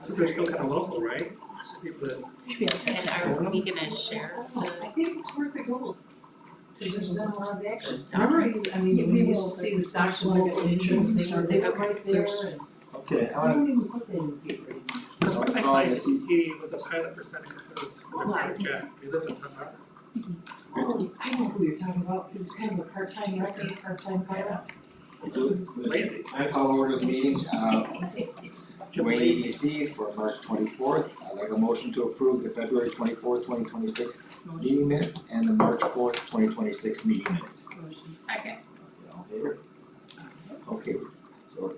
So they're still kind of local, right? So people that, And are we gonna share I the, think it's worth a go. Cause there's been a lot of action. Alright. I mean, we used to see the stocks of local interest, they were right there and Okay, I don't even put that in the paper anymore. because one of my Oh, clients, yes, he was a pilot for Seneca Foods for the private jet. He lives in Penn Harbor. Oh, I know who you're talking about, he was kind of a part-time writer, part-time pilot. Lazy. I call order the meeting, WCIDA-WEDC for March 24th. I'd like a motion to approve the February 24th, 2026 meeting minutes and the March 4th, 2026 meeting minutes. okay, All in favor? Okay, so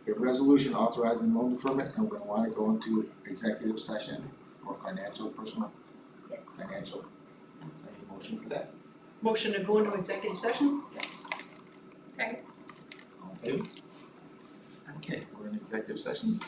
a resolution authorizing loan deferment, and we're gonna wanna go into executive session for personal yes. financial. Any motion for that? Motion to go into executive session? Okay. All in favor? Okay, we're in executive session.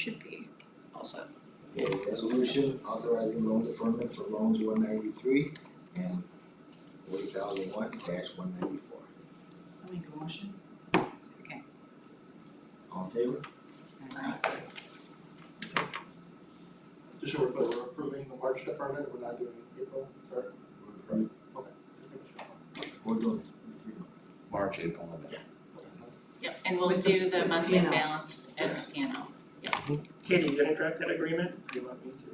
should be also. Okay, resolution authorizing loan deferment for loans 193 and 40,001-194. I'll make a motion. Second. All in favor? Just so we're clear, we're approving the March deferment, we're not doing April, sorry. Okay. We're doing 3 months. March, April, and May. Yep, and we'll With do the monthly P&Ls. balance and the P&L. Katie, you gonna draft that agreement? Or do you want me to?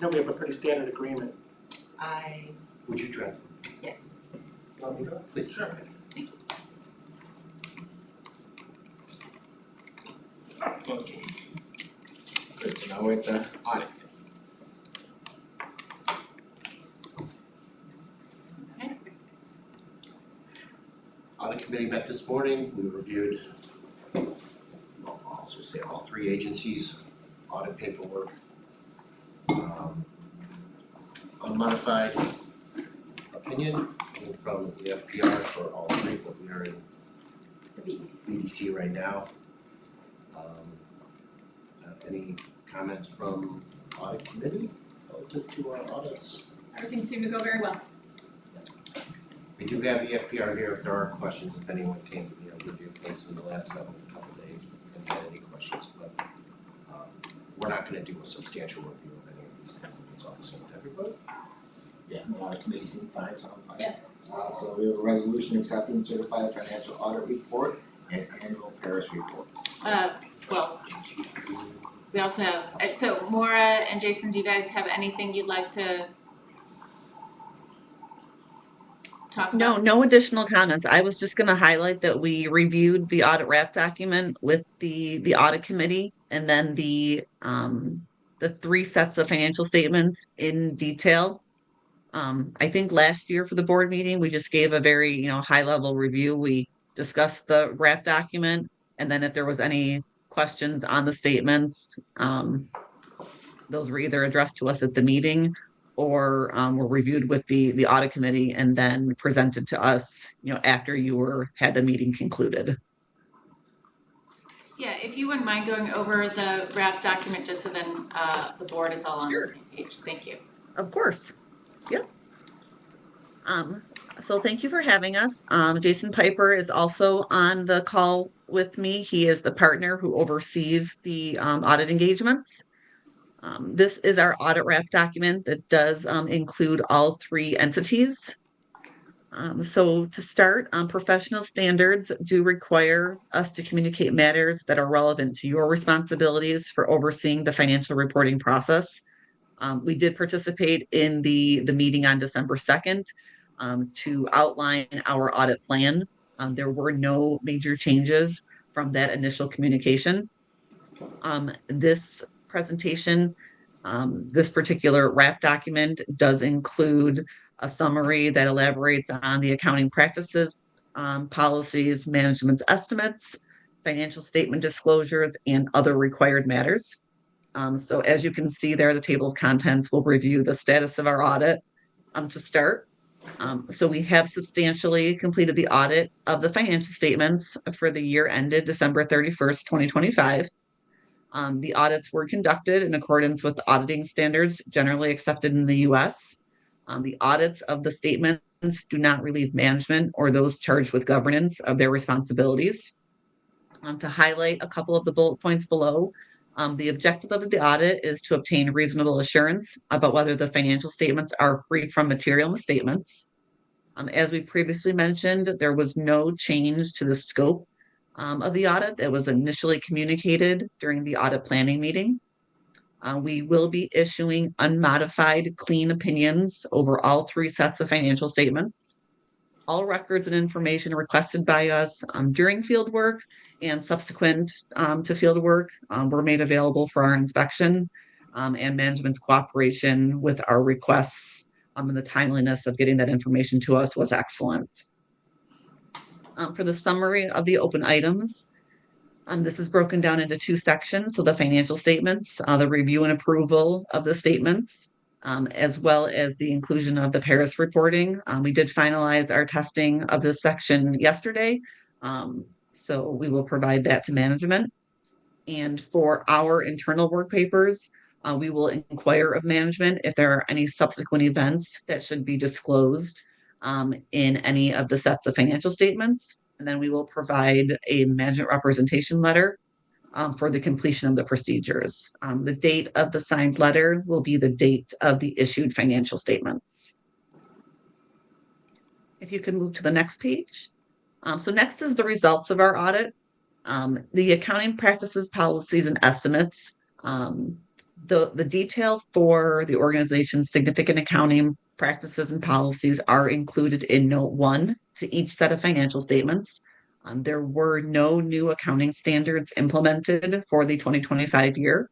No, we have a pretty standard agreement. Would you draft? Yes. You want me to? Please. Sure. Okay. Good, so now we're at the audit. Okay. Audit committee met this morning, we reviewed, well, I'll just say all 3 agencies' audit paperwork. Unmodified opinion came from the FPR for all 3, but we are in The B. BDC right now. Any comments from audit committee relative to our audits? Everything seemed to go very well. We do have the FPR here if there are questions, if anyone came to the review case in the last couple of days, and had any questions, but we're not gonna do a substantial review of any of these things, it's all the same to everybody. Yeah, the audit committee seemed fine, sound fine. Yeah. So we have a resolution accepting certified financial audit report and annual Paris report. Well, we also have, so Maura and Jason, do you guys have anything you'd like to talk about? No additional comments. I was just gonna highlight that we reviewed the audit wrap document with the audit committee and then the 3 sets of financial statements in detail. I think last year for the board meeting, we just gave a very, high level review. We discussed the wrap document, and then if there was any questions on the statements, those were either addressed to us at the meeting or were reviewed with the audit committee and then presented to us, after had the meeting concluded. Yeah, if you wouldn't mind going over the wrap document, just so then the board is all on the Sure. same page. Thank you. Of course. Yep. So thank you for having us. Jason Piper is also on the call with me. He is the partner who oversees the audit engagements. This is our audit wrap document that does include all 3 entities. So to start, professional standards do require us to communicate matters that are relevant to your responsibilities for overseeing the financial reporting process. We did participate in the meeting on December 2nd to outline our audit plan. There were no major changes from that initial communication. This presentation, this particular wrap document does include a summary that elaborates on the accounting practices, policies, management's estimates, financial statement disclosures, and other required matters. So as you can see there, the table of contents will review the status of our audit to start. So we have substantially completed the audit of the financial statements for the year ended December 31st, 2025. The audits were conducted in accordance with auditing standards generally accepted in the U.S. The audits of the statements do not relieve management or those charged with governance of their responsibilities. To highlight a couple of the bullet points below, the objective of the audit is to obtain reasonable assurance about whether the financial statements are free from material misstatements. As we previously mentioned, there was no change to the scope of the audit that was initially communicated during the audit planning meeting. We will be issuing unmodified clean opinions over all 3 sets of financial statements. All records and information requested by us during field work and subsequent to field work were made available for our inspection and management's cooperation with our requests, and the timeliness of getting that information to us was excellent. For the summary of the open items, this is broken down into 2 sections. So the financial statements, the review and approval of the statements, as well as the inclusion of the Paris reporting. We did finalize our testing of this section yesterday, so we will provide that to management. And for our internal work papers, we will inquire of management if there are any subsequent events that should be disclosed in any of the sets of financial statements. And then we will provide a management representation letter for the completion of the procedures. The date of the signed letter will be the date of the issued financial statements. If you can move to the next page. So next is the results of our audit. The accounting practices, policies, and estimates. The detail for the organization's significant accounting practices and policies are included in Note 1 to each set of financial statements. There were no new accounting standards implemented for the 2025 year.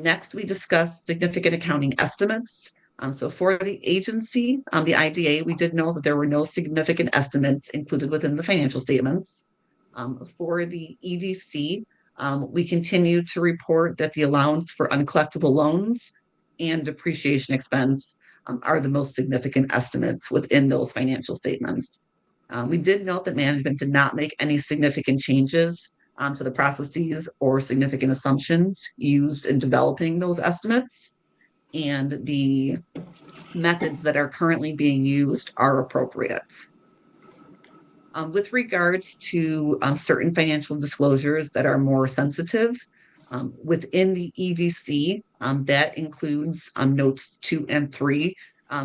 Next, we discuss significant accounting estimates. So for the agency, the IDA, we did know that there were no significant estimates included within the financial statements. For the EDC, we continue to report that the allowance for uncollectible loans and depreciation expense are the most significant estimates within those financial statements. We did note that management did not make any significant changes to the processes or significant assumptions used in developing those estimates, and the methods that are currently being used are appropriate. With regards to certain financial disclosures that are more sensitive, within the EDC, that includes notes 2 and 3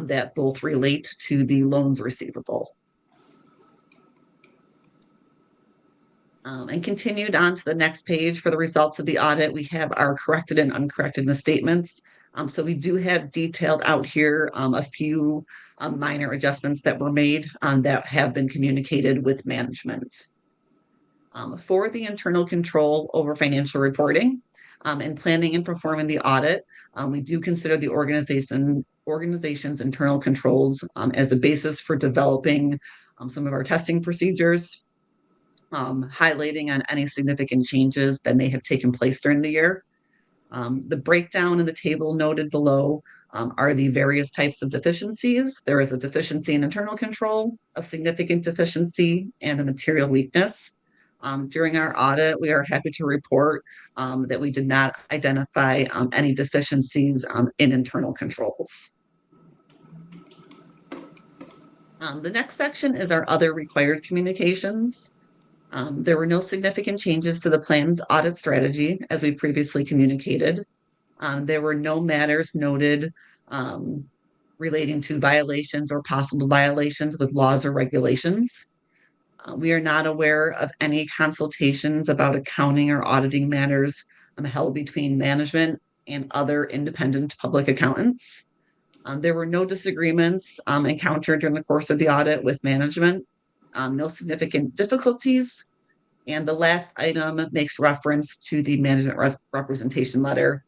that both relate to the loans receivable. And continued on to the next page for the results of the audit, we have our corrected and uncorrected misstatements. So we do have detailed out here a few minor adjustments that were made that have been communicated with management. For the internal control over financial reporting and planning and performing the audit, we do consider the organization's internal controls as a basis for developing some of our testing procedures, highlighting on any significant changes that may have taken place during the year. The breakdown in the table noted below are the various types of deficiencies. There is a deficiency in internal control, a significant deficiency, and a material weakness. During our audit, we are happy to report that we did not identify any deficiencies in internal controls. The next section is our other required communications. There were no significant changes to the planned audit strategy, as we previously communicated. There were no matters noted relating to violations or possible violations with laws or regulations. We are not aware of any consultations about accounting or auditing matters held between management and other independent public accountants. There were no disagreements encountered during the course of the audit with management. No significant difficulties. And the last item makes reference to the management representation letter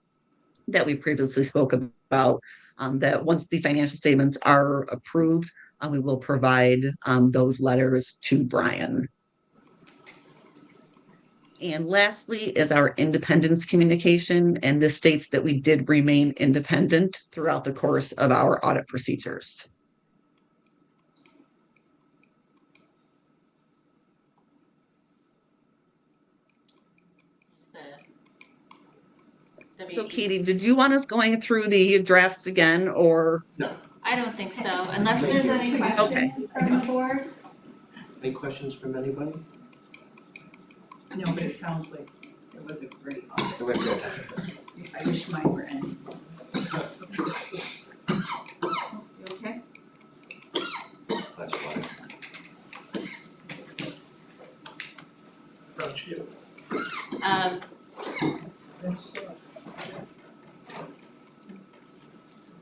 that we previously spoke about, that once the financial statements are approved, we will provide those letters to Brian. And lastly is our independence communication, and this states that we did remain independent throughout the course of our audit procedures. So Katie, did you want us going through the drafts again, or? I don't think so, unless there's any questions from the board. Any questions from anybody? No, but it sounds like it was a great audit. It went good. I wish mine were ending. You okay? That's fine. Approach you.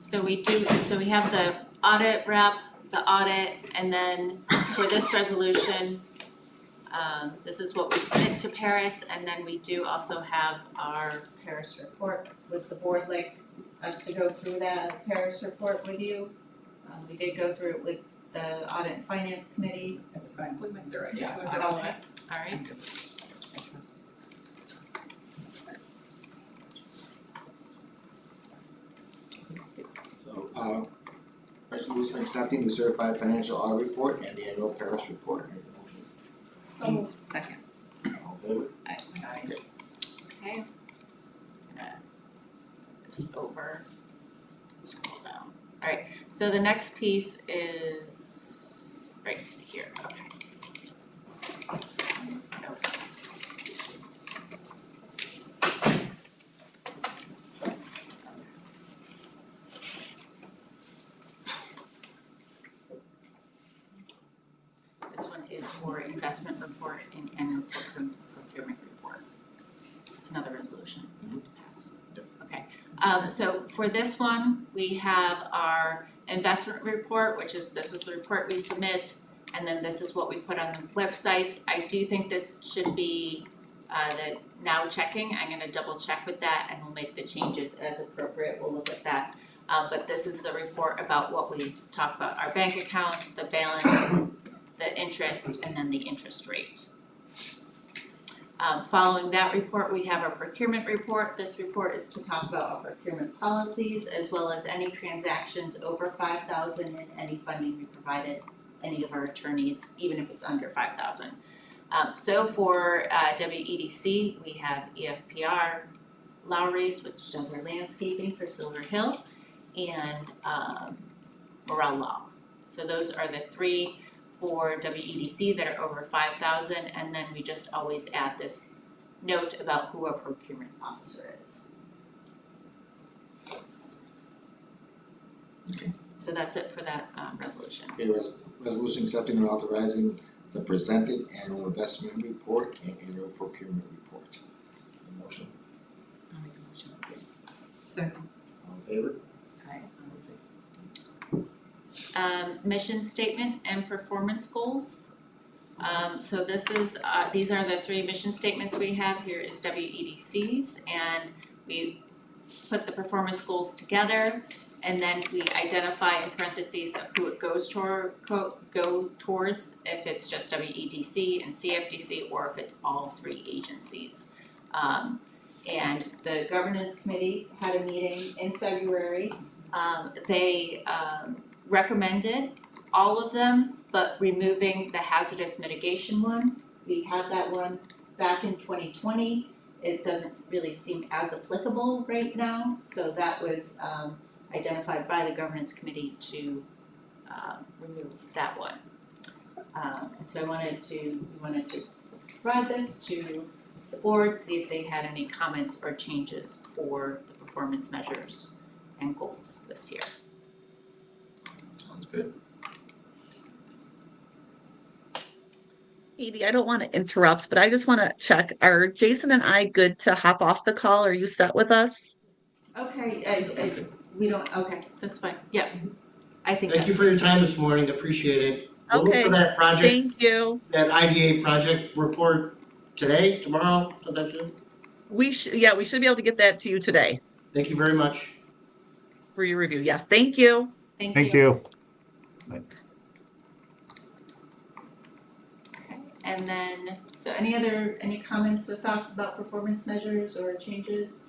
So we have the audit rep, the audit, and then for this resolution, this is what we submit to Paris, and then we do also have our Paris report. Would the board like us to go through that Paris report with you? We did go through it with the Audit and Finance Committee. That's fine. We went through it. Yeah, We did all okay. that. Alright. So, resolution accepting the certified financial audit report and the annual Paris report. So, second. All in favor? Aye. Okay. So the next piece is right here, okay. This one is for investment report and annual procurement report. It's another resolution to pass. Yep. Okay, so for this one, we have our investment report, this is the report we submit, and then this is what we put on the website. I do think this should be the now checking. I'm gonna double check with that and we'll make the changes as appropriate. We'll look at that. But this is the report about what we talk about, our bank account, the balance, the interest, and then the interest rate. Following that report, we have our procurement report. This report is to talk about our procurement policies as well as any transactions over $5,000 and any funding we provided any of our attorneys, even if it's under $5,000. So for WEDC, we have EFPR, Lowry's, which does our landscaping for Silver Hill, and Morel Law. So those are the three for WEDC that are over 5,000, and then we just always add this note about who our procurement officer is. Okay. So that's it for that resolution. Okay, resolution accepting and authorizing the presented annual investment report and annual procurement report. Motion, I'll make a motion. Second. all in favor? Mission statement and performance goals. So this is, these are the three mission statements we have. Here is WEDC's, and we put the performance goals together, and then we identify in parentheses of who it goes towards, if it's just WEDC and CFDC, or if it's all three agencies. And the governance committee had a meeting in February. They recommended all of them, but removing the hazardous mitigation one. We had that one back in 2020. It doesn't really seem as applicable right now, so that was identified by the governance committee to remove that one. And so we wanted to provide this to the board, see if they had any comments or changes for the performance measures and goals this year. Sounds good. Edie, I don't want to interrupt, but I just want to check, are Jason and I good to hop off the call? Are you set with us? Okay, we don't, okay, that's fine, yeah, I think Thank you that's for your time this morning, appreciate it. We'll look Okay, for that project, Thank you. that IDA project report today, tomorrow, sometime soon. We should be able to get that to you today Thank you very much. for your review. Yes, thank you. Thank you. Okay, and then, so any comments or thoughts about performance measures or changes?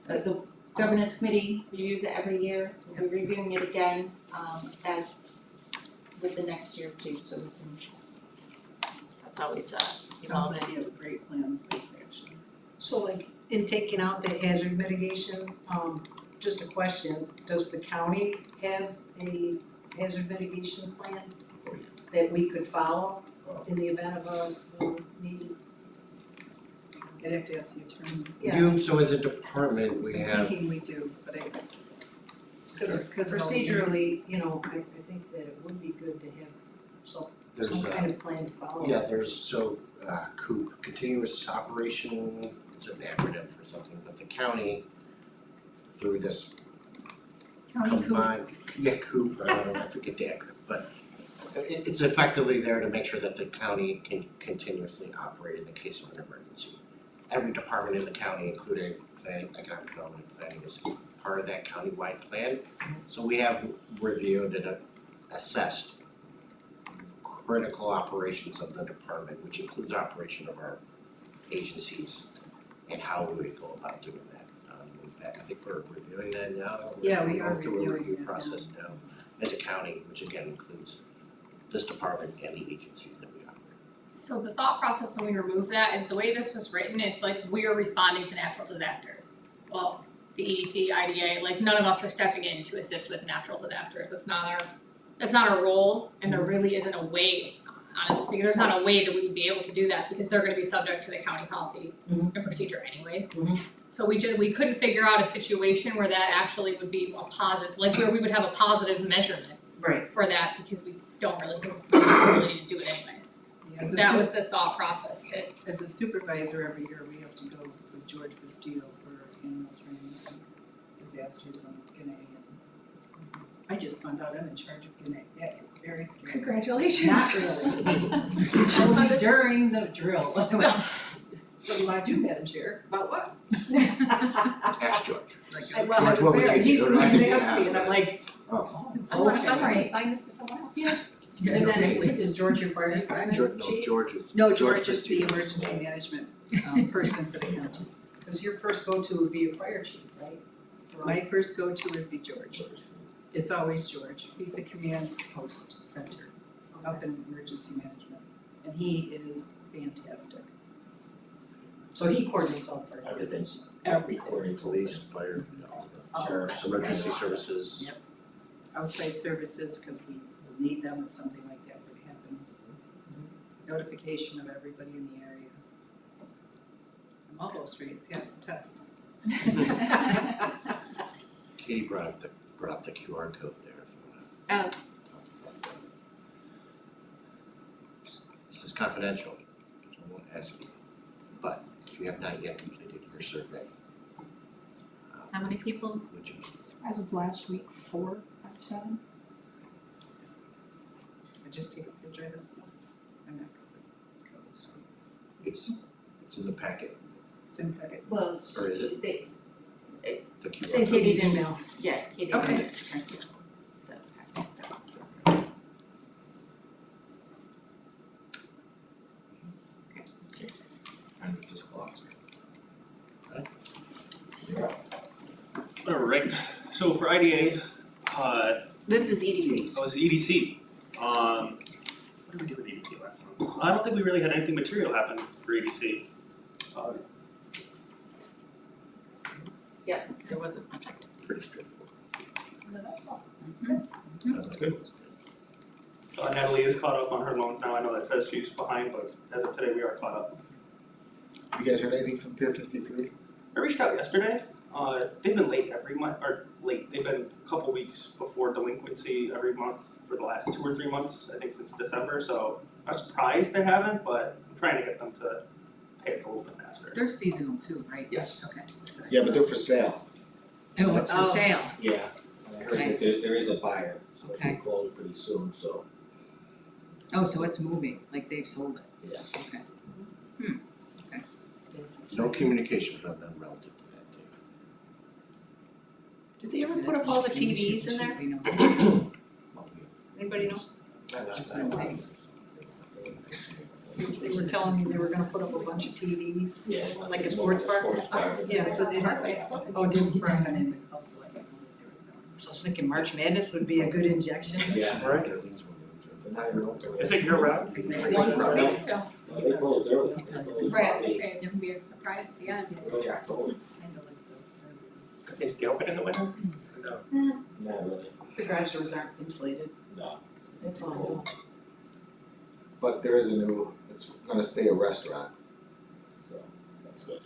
The governance committee reviews it every year, we're reviewing it again, as with the next year too, so we can, that's always Sounds evolving. like you have a great plan in place, actually. So like, in taking out the hazard mitigation, just a question, does the county have a hazard mitigation plan that we could follow in the event of a need? I'd have to ask the attorney. You, so as a department, we I'm have, thinking we do, but I. Because procedurally, I think that it would be good to have some there's kind of plan to follow. yeah, there's, so, COOP, continuous operation, it's an acronym for something, but the county, through this combined, COOP, I don't know, I forget the acronym, but it's effectively there to make sure that the county can continuously operate in the case of an emergency. Every department in the county, including planning, economic development and planning, is part of that countywide plan. So we have reviewed and assessed critical operations of the department, which includes operation of our agencies and how we would go about doing that. In fact, I think we're reviewing that now. Yeah, we We're are going through a reviewing review that now. process now as a county, which again includes this department and the agencies that we operate. So the thought process when we removed that is the way this was written, it's like we're responding to natural disasters. Well, the EDC, IDA, like none of us are stepping in to assist with natural disasters. That's not our role, and there really isn't a way, honestly, there's not a way that we would be able to do that because they're gonna be subject to the county policy and procedure anyways. Mhm. So we couldn't figure out a situation where that actually would be a positive, like where we would have a positive measurement Right. for that because we don't really have the ability to do it anyways. As a That su- was the thought process to as a supervisor, every year we have to go with George Castillo for animal training and disasters on Gannett. I just found out I'm in charge of Gannett. That is very scary. congratulations. Not really. You told me during the drill. I went, what do you want to do, Madam Chair? About what? Ask George. Well, I George, what was would there, you he's do? the one who asked me, and I'm like, Oh, oh, I'm ready to okay. sign this to someone else. Yeah. And then is George your fire department chief? George is. No, George is the emergency management person for the county. Cause your first go-to would be a fire chief, right? My first go-to would be George. It's always George. He's the command post center up in emergency management. And he is fantastic. So he coordinates all fire. everything's, Recording, police, fire, all the sheriff's, emergency services. Yep. Outside services, cause we will need them if something like that would happen. Notification of everybody in the area. I'm almost ready to pass the test. Katie brought up the QR code there. Oh, This is confidential, so I won't ask you. But if you have not yet completed your survey, how many people? would you, As of last week, 4 out of 7. I just take a picture of this. I'm not good with codes. it's in the packet, It's in packet. Well, or is it they, the QR It's in code? Katie's email. yeah, Katie. Okay. And the fiscal officer. yeah, Alright, so for IDA, This is EDC. oh, it's EDC. What did we do with EDC last month? I don't think we really had anything material happen for EDC. There wasn't much activity. Pretty straightforward. That's good. Good. Natalie is caught up on her loans now, I know that says she's behind, but as of today, we are caught up. you guys heard anything from Pier 53? I reached out yesterday, they've been late every month, they've been a couple weeks before delinquency every month for the last 2 or 3 months, I think since December, so I'm surprised they haven't, but I'm trying to get them to pay us a little bit faster. They're seasonal too, right? Yes. Okay. Yeah, but they're for sale, Oh, it's for Oh. sale. yeah, I heard that there is a buyer, so it'll Okay. be closed pretty soon, so, Oh, so it's moving, like they've sold it. yeah. Okay. Okay. That's No exciting. communication from them relative to that, Dave. Did they ever put up all the TVs in there? We know. Well, Anybody know? That's what I'm saying. They were telling me they were gonna put up a bunch of TVs. Yeah. Like a sports bar? Yeah, so they Oh, didn't Right. Brian. So I was thinking March Madness would be a good injection. Yeah. Right. They're not even open. Is it year round? One per No. week, so, No, they close early. They close right, I was early. gonna say, it's gonna be a surprise at the end. Early October, Could they stay open in the winter? No. not really, The garage doors aren't insulated. no. That's all. But there is it's gonna stay a restaurant, so that's good.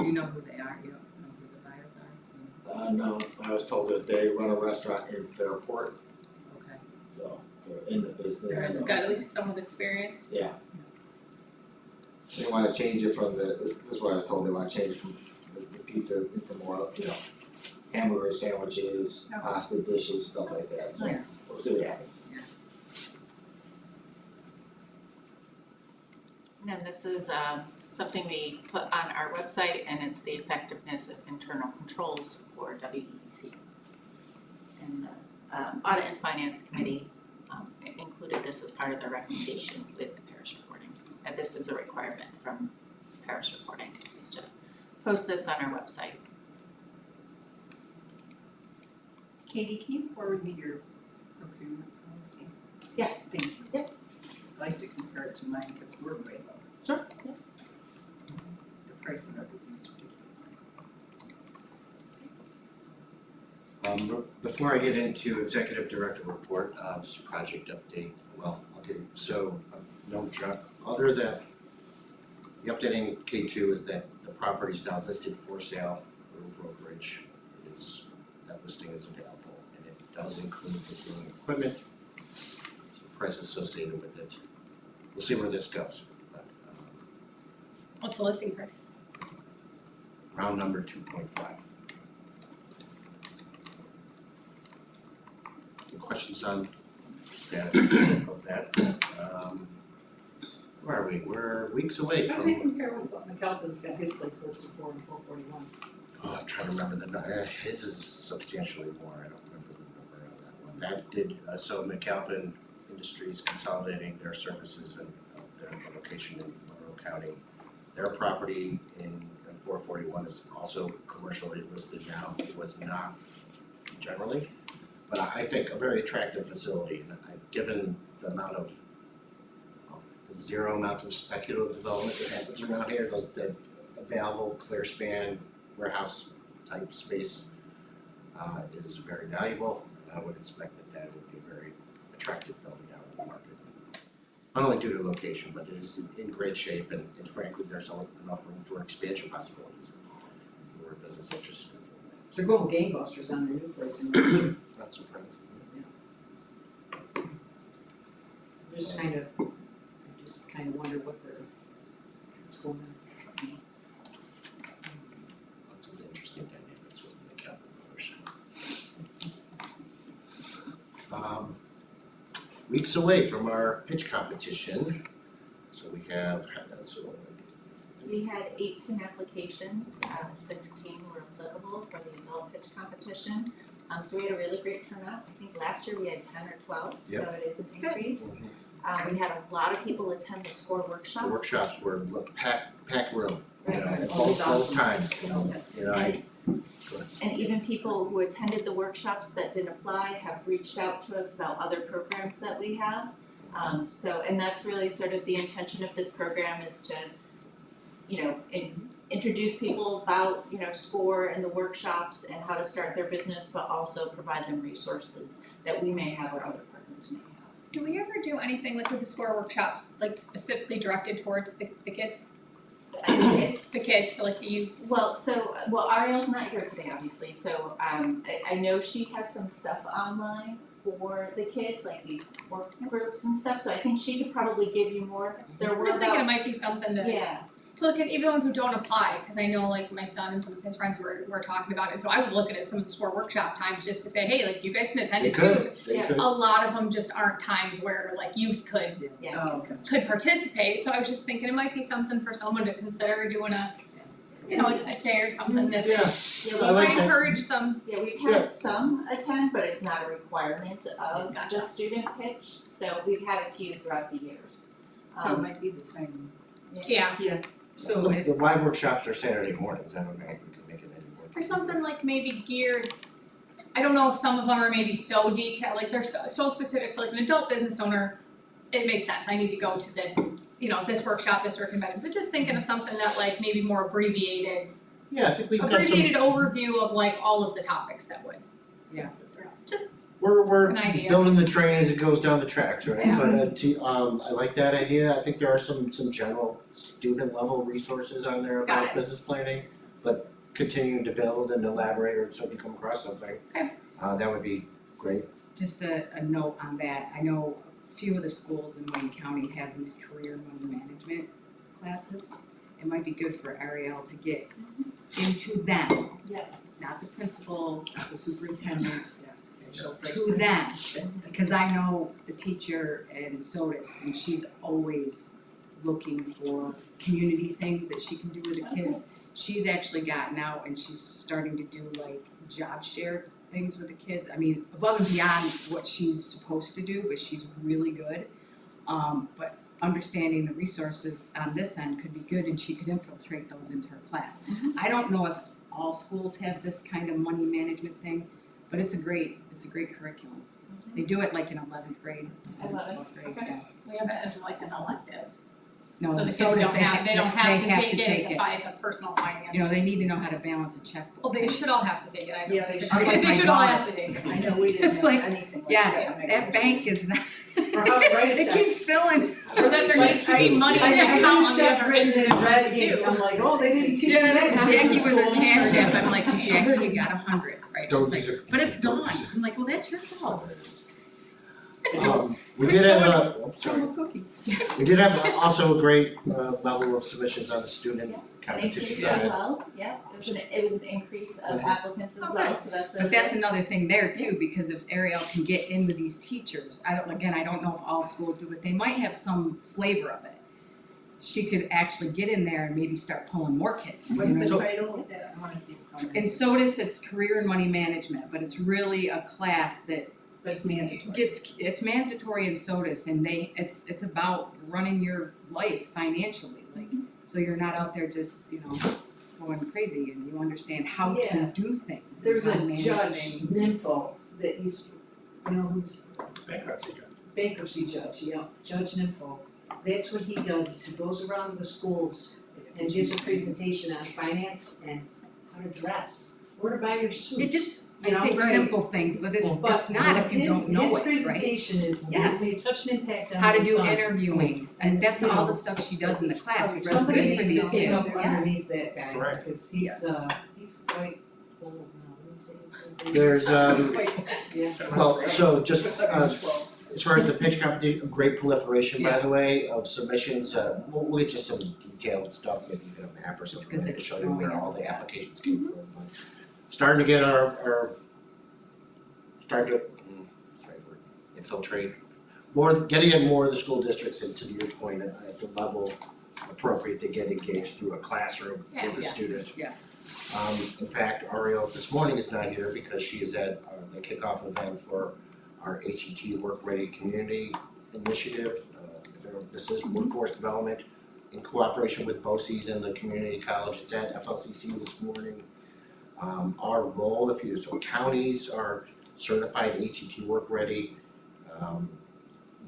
You know who they are, you don't know who the buyers are? No, I was told that they run a restaurant in Fairport, Okay. so they're in the business. It's so- got at least someone with experience. Yeah. They wanna change it from this is what I was told, they wanna change it from the pizza into more, hamburger sandwiches, Oh. pasta dishes, stuff like that, so Nice. we'll see what happens. And then this is something we put on our website, and it's the effectiveness of internal controls for WEDC. And the Audit and Finance Committee included this as part of their recommendation with the Paris reporting. And this is a requirement from Paris reporting, is to post this on our website. Katie, can you forward me your procurement policy? Yes. Thank you. Yep. I'd like to compare it to mine because we're way low. Sure. The price of everything is ridiculous. Before I get into executive director report, just a project update, well, okay, so, no job, other than the updating K2 is that the property is now listed for sale for brokerage, that listing is available, and it does include the viewing equipment, some price associated with it. We'll see where this goes, but, What's the listing price? round number 2.5. Any questions on status of that? Where are we? We're weeks away How do you from, compare with what McAlpin's got his place listed for in 441? oh, I'm trying to remember the number, his is substantially more, I don't remember the number on that one. That did, so McAlpin Industries consolidating their services and their location in Monroe County. Their property in 441 is also commercially listed now, it was not generally. But I think a very attractive facility, and given the amount of, the zero amount of speculative development that happens around here, the available clear span warehouse type space is very valuable, and I would expect that would be a very attractive building out in the market. Not only due to location, but it is in great shape, and frankly, there's enough room for expansion possibilities for business interested in doing that. They're going gangbusters on their new place in Mercer. Not surprised. I just kind of wonder what's going on. Lots of interesting dynamics with the capital brothers. Weeks away from our pitch competition, so we have, We had 18 applications, 16 were applicable for the adult pitch competition. So we had a really great turnout. I think last year we had 10 or 12, so Yep. it is an increase. We had a lot of people attend the SCORE workshops. the workshops were packed room, you know, Right. Oh, both that's awesome. times, Oh, that's you know, And even people who attended the workshops that didn't apply have reached out to us about other programs that we have. And that's really sort of the intention of this program is to, introduce people about, SCORE and the workshops and how to start their business, but also provide them resources that we may have or other partners may have. Do we ever do anything like with the SCORE workshops, like specifically directed towards the kids? The kids for like the youth? Well, Ariel's not here today, obviously, so I know she has some stuff online for the kids, like these work groups and stuff, so I think she could probably give you more. There I'm were just thinking it about, might be something that, yeah, to look at even the ones who don't apply, because I know like my son and some of his friends were talking about it, so I was looking at some of the SCORE workshop times just to say, hey, like you guys can attend they it too. could, they Yeah. could. A lot of them just aren't times where like youth could yes. Oh, okay. participate, so I was just thinking it might be something for someone to consider doing a day or something that Yeah, I we like might that. encourage them. Yeah, we've had some attend, but it's not a requirement of Gotcha. the student pitch, so we've had a few throughout the years. So it might be the time. Yeah, So The live workshops are Saturday mornings, I don't know if we can make it any more. or something like maybe geared, I don't know if some of them are maybe so detailed, like they're so specific for like an adult business owner, it makes sense, I need to go to this, this workshop, this work event, but just thinking of something that like maybe more abbreviated Yeah, I think we've got some, overview of like all of the topics that would. Yeah. Just we're an idea. building the train as it goes down the tracks, right? Yeah. But I like that idea, I think there are some general student level resources on there Got about it. business planning, but continuing to build and elaborate, or so if you come across something, Okay. That would be great. Just a note on that, I know a few of the schools in Wayne County have these career money management classes. It might be good for Ariel to get into them. Yeah. Not the principal, not the superintendent, she'll to them. Because I know the teacher in Sodas, and she's always looking for community things that she can do with the kids. She's actually gotten out and she's starting to do like job share things with the kids. I mean, above and beyond what she's supposed to do, but she's really good. But understanding the resources on this end could be good, and she could infiltrate those into her class. I don't know if all schools have this kind of money management thing, but it's a great curriculum. They do it like in 11th grade, I love it. 12th grade, Okay. yeah. We have it as like an elective. No, So the kids SOTUS, don't have, they don't have to take it, take it's a personal finance. You know, they need to know how to balance a checkbook. Well, they should all have to take it, I Yeah, don't they disagree, should. they My should all daughter. have to take it. I know we didn't It's have like, anything like Yeah, that. that bank is not, Or how to write a it check. keeps filling. Or that there needs to be money in the account on the other end of it, red to do. ink, I'm like, oh, they didn't teach Yeah, that. Jackie was her cash app, I'm like, Jackie, you got 100, right? Don't She's like, use it. but it's Don't gone, use it. I'm like, well, that's your fault. We did have a, Some a cookie. we did have also a great level of submissions on the student competition Increase side. as well, yeah, it was an increase of applicants as well, so that's really But that's good. another thing there too, because if Ariel can get in with these teachers, I don't know if all schools do, but they might have some flavor of it. She could actually get in there and maybe start pulling more kids. you What's know? the title of that? I wanna see it come in. In SOTUS, it's career and money management, but it's really a class that But it's mandatory. it's mandatory in SOTUS, and it's about running your life financially, like, so you're not out there just, going crazy, and you understand how Yeah. to do things. There's and how a to manage judge, things. Nympho, that he's, who's Bankruptcy judge. bankruptcy judge, Judge Nympho. That's what he does, is he goes around to the schools and gives a presentation on finance and how to dress, where to buy your suit. It just, I You know, say right. simple things, but it's But not if you don't know it, His right? presentation is, Yeah. it made such an impact on How to my do son. interviewing, and that's all the stuff she does in the class, which is Somebody good for needs these to stand kids, up yes. underneath that guy, Correct. because he's quite old now, let me say. There's Yeah. well, so just as far as the pitch competition, great proliferation, by the way, of submissions. We'll get you some detailed stuff, maybe even a map or It's something good to that show you're you where growing all up. the applications came from. But starting to get starting to infiltrate getting in more of the school districts, and to your point, at the level appropriate to get engaged through a classroom with a Yeah. student. Yeah. In fact, Ariel this morning is not here because she is at the kickoff event for our ACT Work Ready Community Initiative. This is workforce development in cooperation with BOCES and the community college. It's at FLCC this morning. Our role, so counties are certified ACT Work Ready.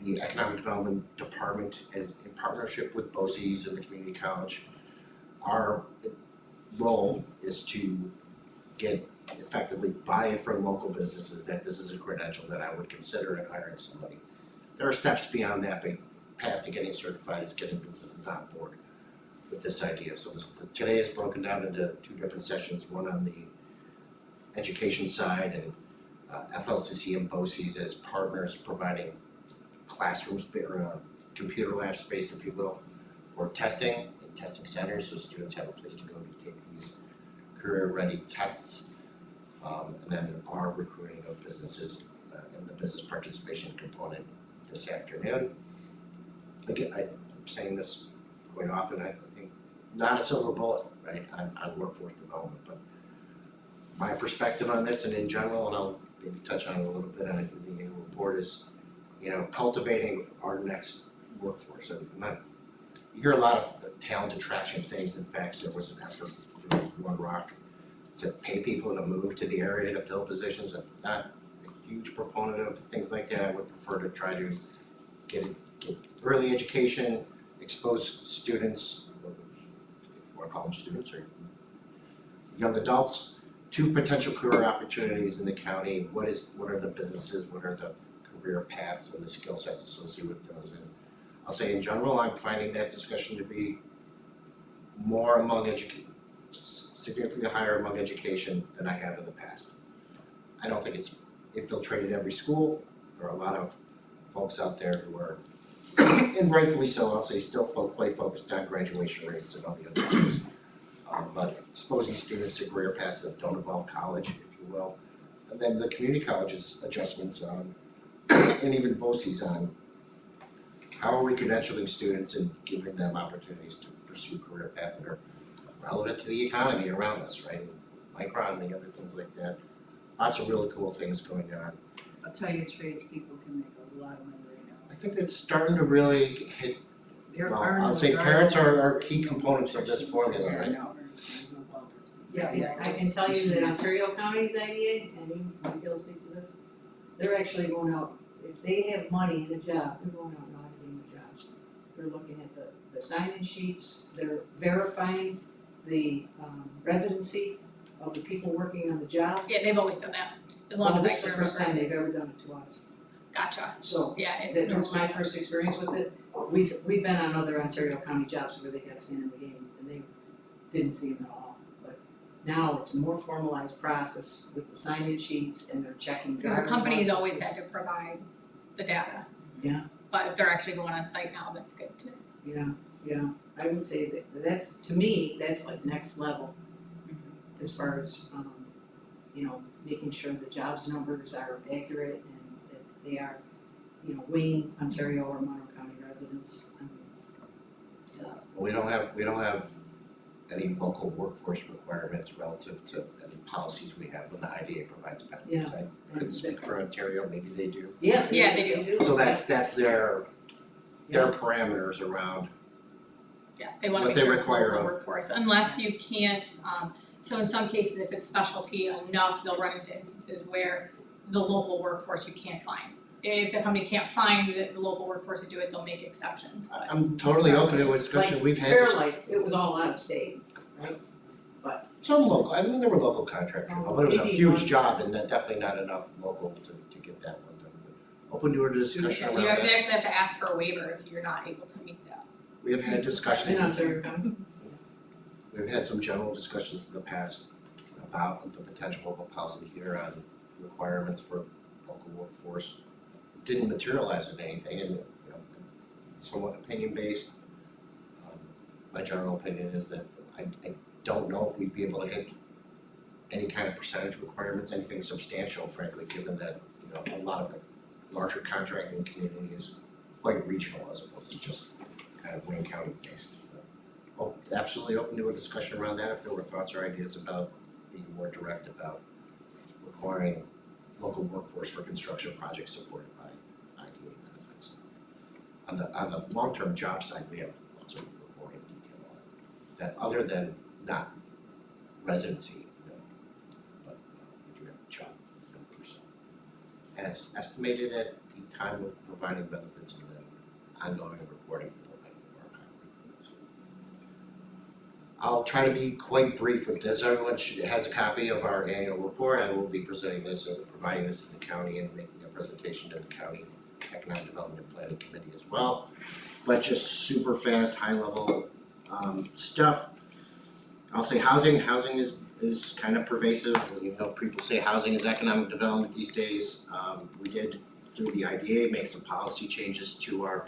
The Economic Development Department is in partnership with BOCES and the community college. Our role is to get effectively buy-in from local businesses that this is a credential that I would consider in hiring somebody. There are steps beyond that, but path to getting certified is getting businesses on board with this idea. So today is broken down into two different sessions, one on the education side and FLCC and BOCES as partners providing classrooms, or computer lab space, if you will, for testing and testing centers, so students have a place to go to take these career-ready tests. And then there are recruiting of businesses and the business participation component this afternoon. Again, I'm saying this quite often, I think not a silver bullet, right, on workforce development, but my perspective on this and in general, and I'll maybe touch on it a little bit on the annual report, is cultivating our next workforce. And you hear a lot of talent attraction things. In fact, there was an effort through One Rock to pay people to move to the area to fill positions. I'm not a huge proponent of things like that. I would prefer to try to get early education, expose students, if you wanna call them students, or young adults, to potential career opportunities in the county. What are the businesses, what are the career paths and the skill sets associated with those? And I'll say in general, I'm finding that discussion to be more among significantly higher among education than I have in the past. I don't think it's infiltrated every school. There are a lot of folks out there who are, and rightfully so, I'll say, still quite focused on graduation rates and all the other things. But exposing students to career paths that don't involve college, if you will. And then the community colleges adjustments on, and even BOCES on, how are we credentialing students and giving them opportunities to pursue career paths that are relevant to the economy around us, right? Micron and the other things like that. Lots of really cool things going on. I'll tell you, tradespeople can make a lot of money right now. I think it's starting to really hit, There well, are no I'll say dry parents are lines. key components of this formula, I right? know. Yeah, I can tell you that Ontario County's IDA, and you will speak to this, they're actually going out, if they have money in a job, they're going out and auditing the jobs. They're looking at the the sign-in sheets, they're verifying the residency of the people working on the job. Yeah, they've always done that, as long Well, as I this is can the first time remember. they've ever done it to us, Gotcha, so yeah, it's that's my normal. first experience with it. We've been on other Ontario County jobs where they got skin in the game and they didn't see them at all. But now it's a more formalized process with the sign-in sheets and they're checking Because driver's the company's always licenses. had to provide the data. Yeah. But if they're actually going on site now, that's good too. Yeah, I would say that's, to me, that's like next level. As far as, making sure the jobs numbers are accurate and that they are, Wayne, Ontario or Monroe County residents. I mean, it's We don't have any local workforce requirements relative to any policies we have when the IDA provides benefits. I couldn't speak for Ontario, maybe they do. Yeah, Yeah, they do. So that's their parameters around, Yes, they wanna What make they sure it's require local of- workforce, unless you can't, so in some cases, if it's specialty enough, they'll run into instances where the local workforce you can't find. If the company can't find the local workforce to do it, they'll make exceptions, but I'm totally open to a discussion, Like we've had this, Fairlife, it was all out of state, right? some local, I mean, there were local contractors, but it was a Maybe huge one. job and definitely not enough local to get that one done. But open to a discussion around you that. actually have to ask for a waiver if you're not able to meet that. We have had discussions, In Ontario County. we've had some general discussions in the past about the potential of a policy here on requirements for local workforce. Didn't materialize in anything and, somewhat opinion based. My general opinion is that I don't know if we'd be able to hit any kind of percentage requirements, anything substantial frankly, given that, a lot of the larger contracting community is quite regional as opposed to just kind of Wayne County based. Oh, absolutely open to a discussion around that if there were thoughts or ideas about being more direct about requiring local workforce for construction projects supported by IDA benefits. On the long-term job side, we have lots of reporting detail on it, that other than not residency, but we do have job numbers. As estimated at the time of providing benefits and then ongoing reporting for the life of our highway. I'll try to be quite brief with this. Everyone has a copy of our annual report. I will be presenting this and providing this to the county and making a presentation to the county economic development planning committee as well. But just super fast, high level stuff. I'll say housing is kind of pervasive. People say housing is economic development these days. We did through the IDA make some policy changes to our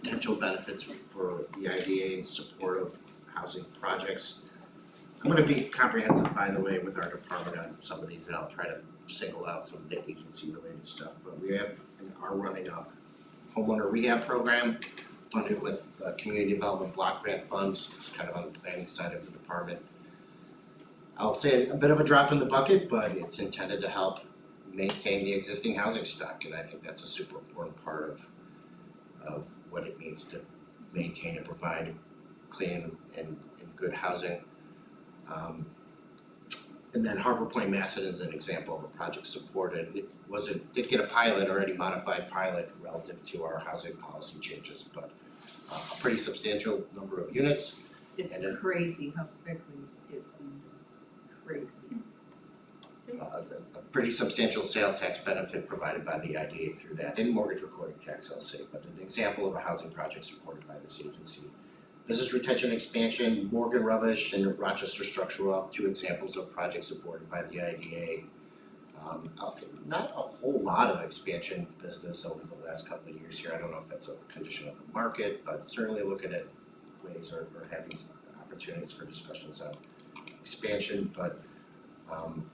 potential benefits for the IDA in support of housing projects. I'm gonna be comprehensive, by the way, with our department on some of these, and I'll try to single out some of the agency related stuff, but we have and are running a homeowner rehab program funded with community development block grant funds. It's kind of on the planning side of the department. I'll say a bit of a drop in the bucket, but it's intended to help maintain the existing housing stock, and I think that's a super important part of what it means to maintain and provide clean and good housing. And then Harbor Point Masson is an example of a project supported. It did get a pilot, already modified pilot relative to our housing policy changes, but a pretty substantial number of units. It's And then- crazy how quickly it's been built, crazy. A pretty substantial sales tax benefit provided by the IDA through that, and mortgage recording checks, I'll say, but an example of a housing project supported by this agency. Business retention expansion, Morgan Rubbish and Rochester Structural Up, two examples of projects supported by the IDA. I'll say not a whole lot of expansion business over the last couple of years here. I don't know if that's a condition of the market, but certainly looking at ways or having opportunities for discussions on expansion, but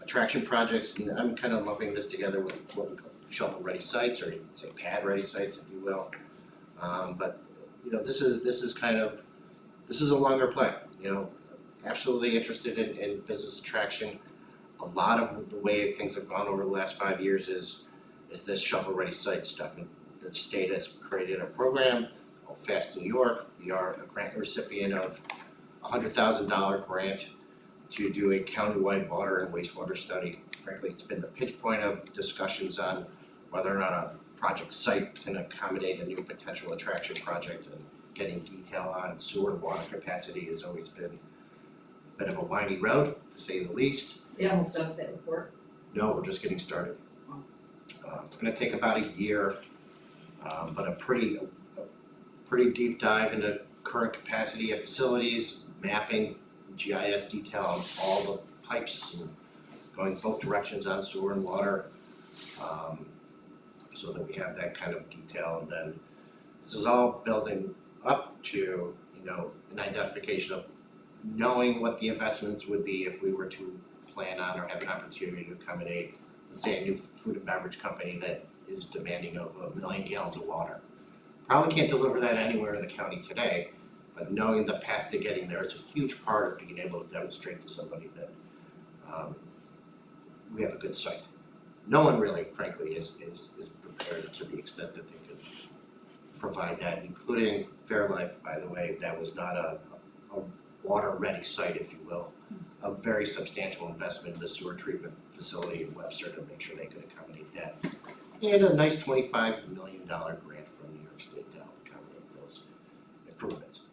attraction projects, and I'm kind of lumping this together with what we call shovel-ready sites, or you can say pad-ready sites, if you will. But this is a longer play. Absolutely interested in business attraction. A lot of the way things have gone over the last 5 years is this shovel-ready site stuff, and the state has created a program called Fast New York. We are a grant recipient of a $100,000 grant to do a countywide water and wastewater study. Frankly, it's been the pitch point of discussions on whether or not a project site can accommodate a new potential attraction project. And getting detail on sewer and water capacity has always been a bit of a windy road, to say the least. They almost done that report. No, we're just getting started. It's gonna take about a year, but a pretty deep dive into current capacity of facilities, mapping, GIS detail on all the pipes and going both directions on sewer and water. So that we have that kind of detail, and then this is all building up to, an identification of knowing what the investments would be if we were to plan on or have an opportunity to accommodate, let's say, a new food and beverage company that is demanding of 1 million gallons of water. Probably can't deliver that anywhere in the county today, but knowing the path to getting there is a huge part of being able to demonstrate to somebody that we have a good site. No one really, frankly, is prepared to the extent that they could provide that, including Fairlife, by the way. That was not a water-ready site, if you will. A very substantial investment in the sewer treatment facility in Webster to make sure they could accommodate that. And a nice $25 million grant from New York State to help accommodate those improvements.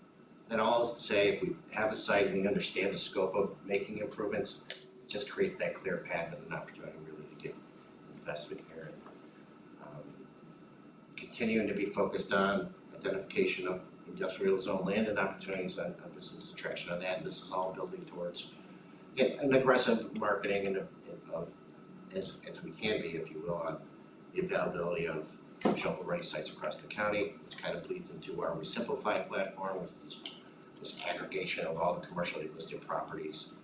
That all is to say, if we have a site and we understand the scope of making improvements, it just creates that clear path and an opportunity really to get investment here. Continuing to be focused on identification of industrial zone land and opportunities on business attraction on that. And this is all building towards an aggressive marketing and as we can be, if you will, on the availability of shovel-ready sites across the county, which kind of bleeds into our Resimplified platform, which is this aggregation of all the commercially listed properties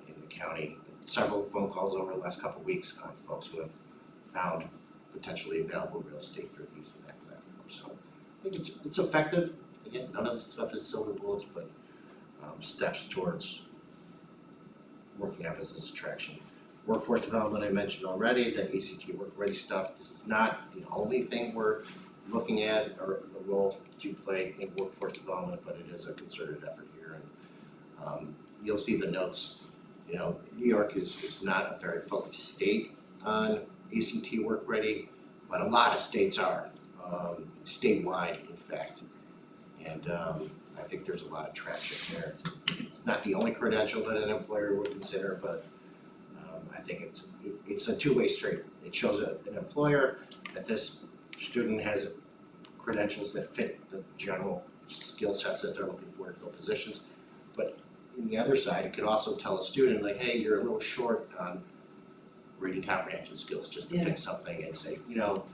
in the county. Several phone calls over the last couple of weeks on folks who have found potentially available real estate through the use of that platform. So I think it's effective. Again, none of this stuff is silver bullets, but steps towards working on business attraction. Workforce development I mentioned already, the ACT work ready stuff. This is not the only thing we're looking at or the role to play in workforce development, but it is a concerted effort here. And you'll see the notes. New York is not a very focused state on ACT work ready, but a lot of states are, statewide in fact. And I think there's a lot of traction there. It's not the only credential that an employer would consider, but I think it's a two-way street. It shows an employer that this student has credentials that fit the general skill sets that they're looking for to fill positions. But on the other side, it could also tell a student like, hey, you're a little short on reading comprehension skills, just to pick something and say,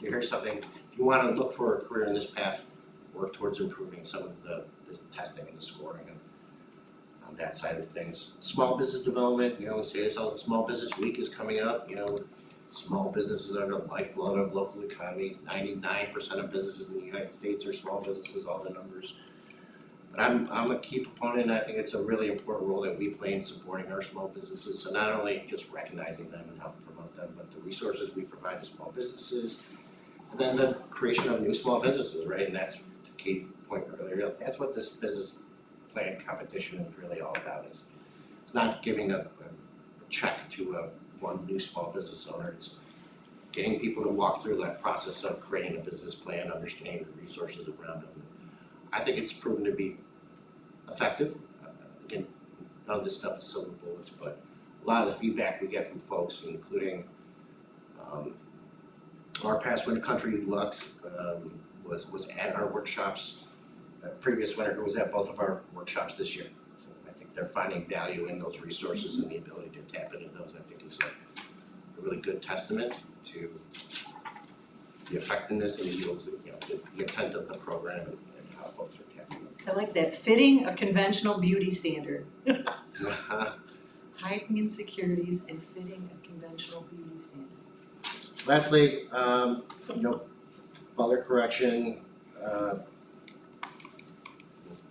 here's something, if you want to look for a career in this path, work towards improving some of the testing and the scoring and on that side of things. Small business development, we say this all, Small Business Week is coming up, small businesses are the lifeblood of local economies. 99% of businesses in the United States are small businesses, all the numbers. But I'm a key proponent, and I think it's a really important role that we play in supporting our small businesses. So not only just recognizing them and helping promote them, but the resources we provide to small businesses, and then the creation of new small businesses, right? And that's to Kate's point earlier. That's what this business plan competition is really all about. It's not giving a check to one new small business owner. It's getting people to walk through that process of creating a business plan, understanding the resources around them. I think it's proven to be effective. Again, none of this stuff is silver bullets, but a lot of the feedback we get from folks, including our past winter country Lux was at our workshops. Previous winter who was at both of our workshops this year. So I think they're finding value in those resources and the ability to tap into those. I think is a really good testament to the effectiveness and the intent of the program and how folks are tapping them. I like that, fitting a conventional beauty standard. Hiding insecurities and fitting a conventional beauty standard. Lastly, Butler correction,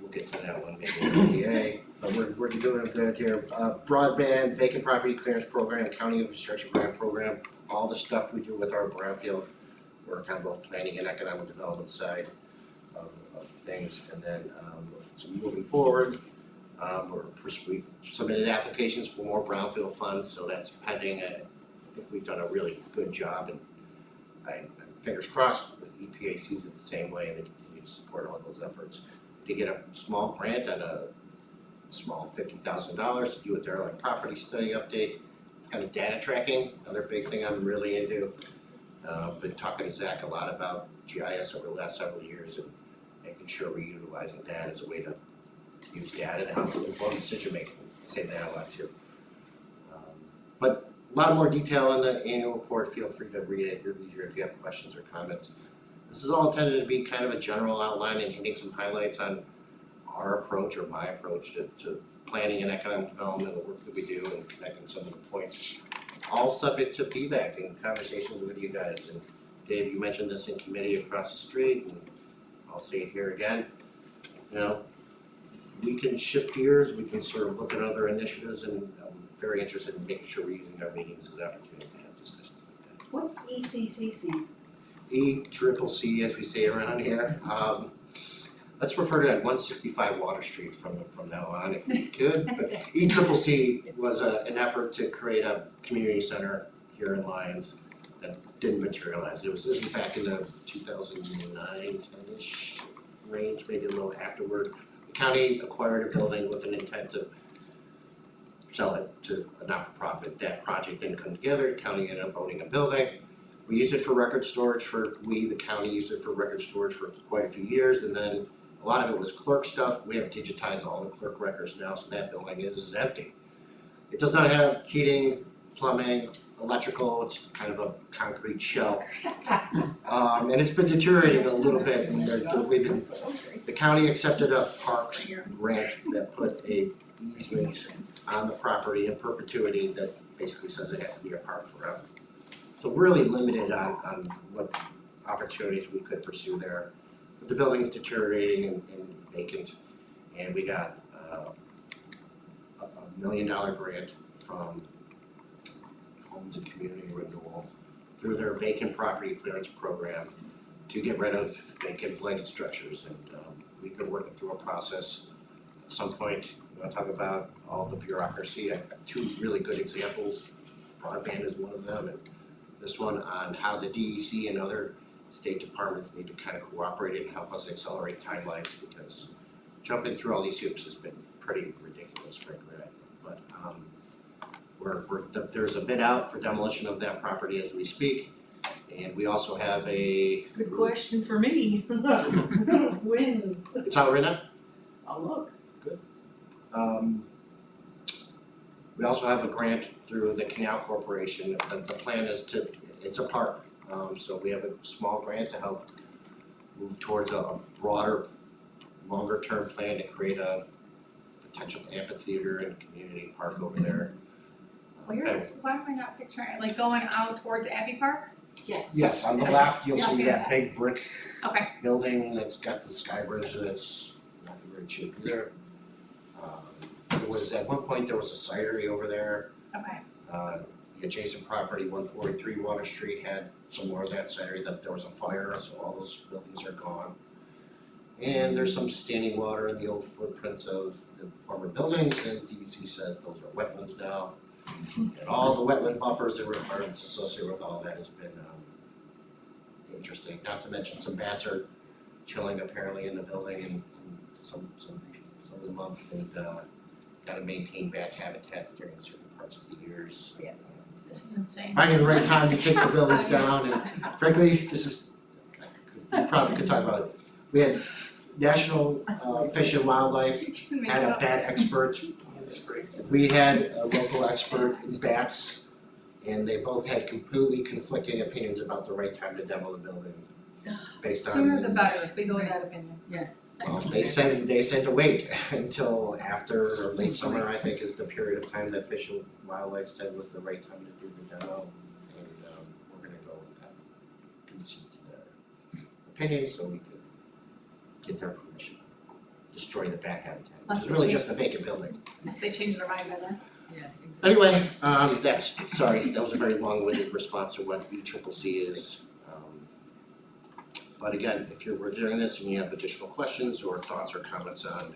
we'll get to that one maybe in the but we're doing good here. Broadband, vacant property clearance program, county infrastructure grant program, all the stuff we do with our brownfield work on both planning and economic development side of things. And then so moving forward, we've submitted applications for more brownfield funds, so that's pending. I think we've done a really good job, and I'm fingers crossed that EPA sees it the same way and they continue to support all those efforts. to get a small grant and a small $50,000 to do with their like property study update. It's kind of data tracking, another big thing I'm really into. Been talking to Zach a lot about GIS over the last several years and making sure we're utilizing that as a way to use data to help inform decision making. I say that a lot too. But a lot more detail in the annual report. Feel free to read it at your leisure if you have questions or comments. This is all intended to be kind of a general outline and hitting some highlights on our approach or my approach to planning and economic development, the work that we do and connecting some of the points. All subject to feedback and conversations with you guys. And Dave, you mentioned this in committee across the street, and I'll say it here again. You know, we can shift gears, we can sort of look at other initiatives, and I'm very interested in making sure we're using our meetings as opportunities to have discussions like that. What's ECCC? ECCC, as we say around here. Let's refer to that 165 Water Street from now on if we could. But ECCC was an effort to create a community center here in Lyons that didn't materialize. This was back in the 2009, 10-ish range, maybe a little afterward. The county acquired a building with an intent to sell it to a not-for-profit. That project didn't come together. The county ended up owning a building. We used it for record storage the county used it for record storage for quite a few years, and then a lot of it was clerk stuff. We have digitized all the clerk records now, so that building is empty. It does not have heating, plumbing, electrical. It's kind of a concrete shell. And it's been deteriorating a little bit, and the county accepted a parks grant that put a easement on the property in perpetuity that basically says it has to be a park forever. So really limited on what opportunities we could pursue there. But the building's deteriorating and vacant, and we got a $1 million grant from Homes and Community Renewal through their vacant property clearance program to get rid of vacant blighted structures. And we've been working through a process. At some point, we want to talk about all the bureaucracy. I've got two really good examples. Broadband is one of them, and this one on how the DEC and other state departments need to kind of cooperate and help us accelerate timelines, because jumping through all these hoops has been pretty ridiculous, frankly, I think. But there's a bid out for demolition of that property as we speak, and we also have a. Good question for me. When? It's out right now. I'll look. We also have a grant through the Canal Corporation. The plan is it's a park. So we have a small grant to help move towards a broader, longer term plan to create a potential amphitheater and community park over there. Why am I not picturing it, like going out towards Abbey Park? Yes. Yes, on the left, you'll see Yeah. that big brick Okay. building that's got the sky bridge that's not very cheap either. There was, at one point, there was a cidery over there. Okay. The adjacent property, 143 Water Street, had some more of that cidery. There was a fire, so all those buildings are gone. And there's some standing water in the old footprints of the former buildings, and DEC says those are wetlands now. And all the wetland buffers and requirements associated with all that has been interesting. Not to mention some bats are chilling apparently in the building in some of the months, and gotta maintain bat habitats during certain parts of the years. Yeah. This is insane. Finding the right time to take the buildings down, and frankly, this is, we probably could talk about it. We had National Fish and Wildlife had a bat expert. We had a local expert in bats, and they both had completely conflicting opinions about the right time to demo the building based on. Sooner the better, if we go with that opinion. Well, they said to wait until after or late summer, I think, is the period of time that Fish and Wildlife said was the right time to do the demo. And we're gonna go with that, concede their opinion so we could get their permission. Destroy the bat habitat, which is really just a vacant building. Unless they change their mind by then. Yeah, exactly. Anyway, that was a very long-winded response to what ECCC is. But again, if you're reviewing this and you have additional questions or thoughts or comments on,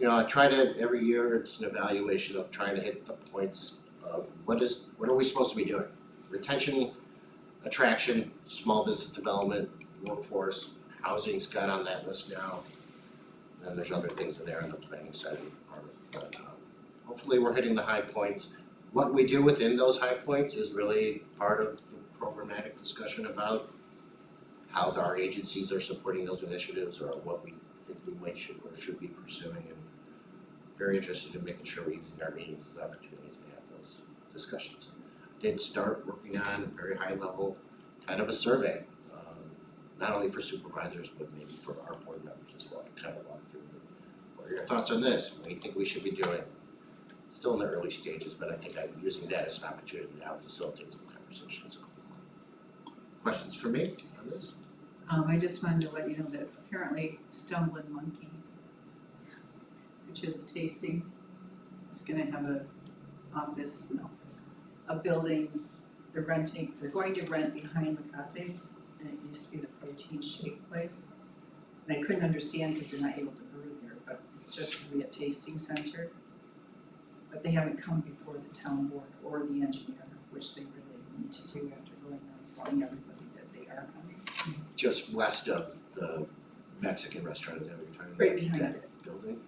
I try to, every year, it's an evaluation of trying to hit the points of what are we supposed to be doing? Retention, attraction, small business development, workforce, housing's got on that list now. then there's other things in there on the planning side of the department, but hopefully we're hitting the high points. What we do within those high points is really part of the programmatic discussion about how our agencies are supporting those initiatives or what we think we might should be pursuing, and very interested in making sure we're using our meetings as opportunities to have those discussions. Did start working on a very high level, kind of a survey, not only for supervisors, but maybe for our board members as well, to kind of walk through. What are your thoughts on this? What do you think we should be doing? Still in the early stages, but I think I'm using that as an opportunity to help facilitate some conversations. Questions for me on this? I just wanted to let you know that apparently Stumbling Monkey, which is a tasting, is gonna have a building, they're going to rent behind Macate's, and it used to be the protein shake place. And I couldn't understand because they're not able to brew here, but it's just really a tasting center. But they haven't come before the town board or the engineer, which they really need to do after going around telling everybody that they are coming. Just west of the Mexican restaurant, is that what you're talking about? Right behind That it. building?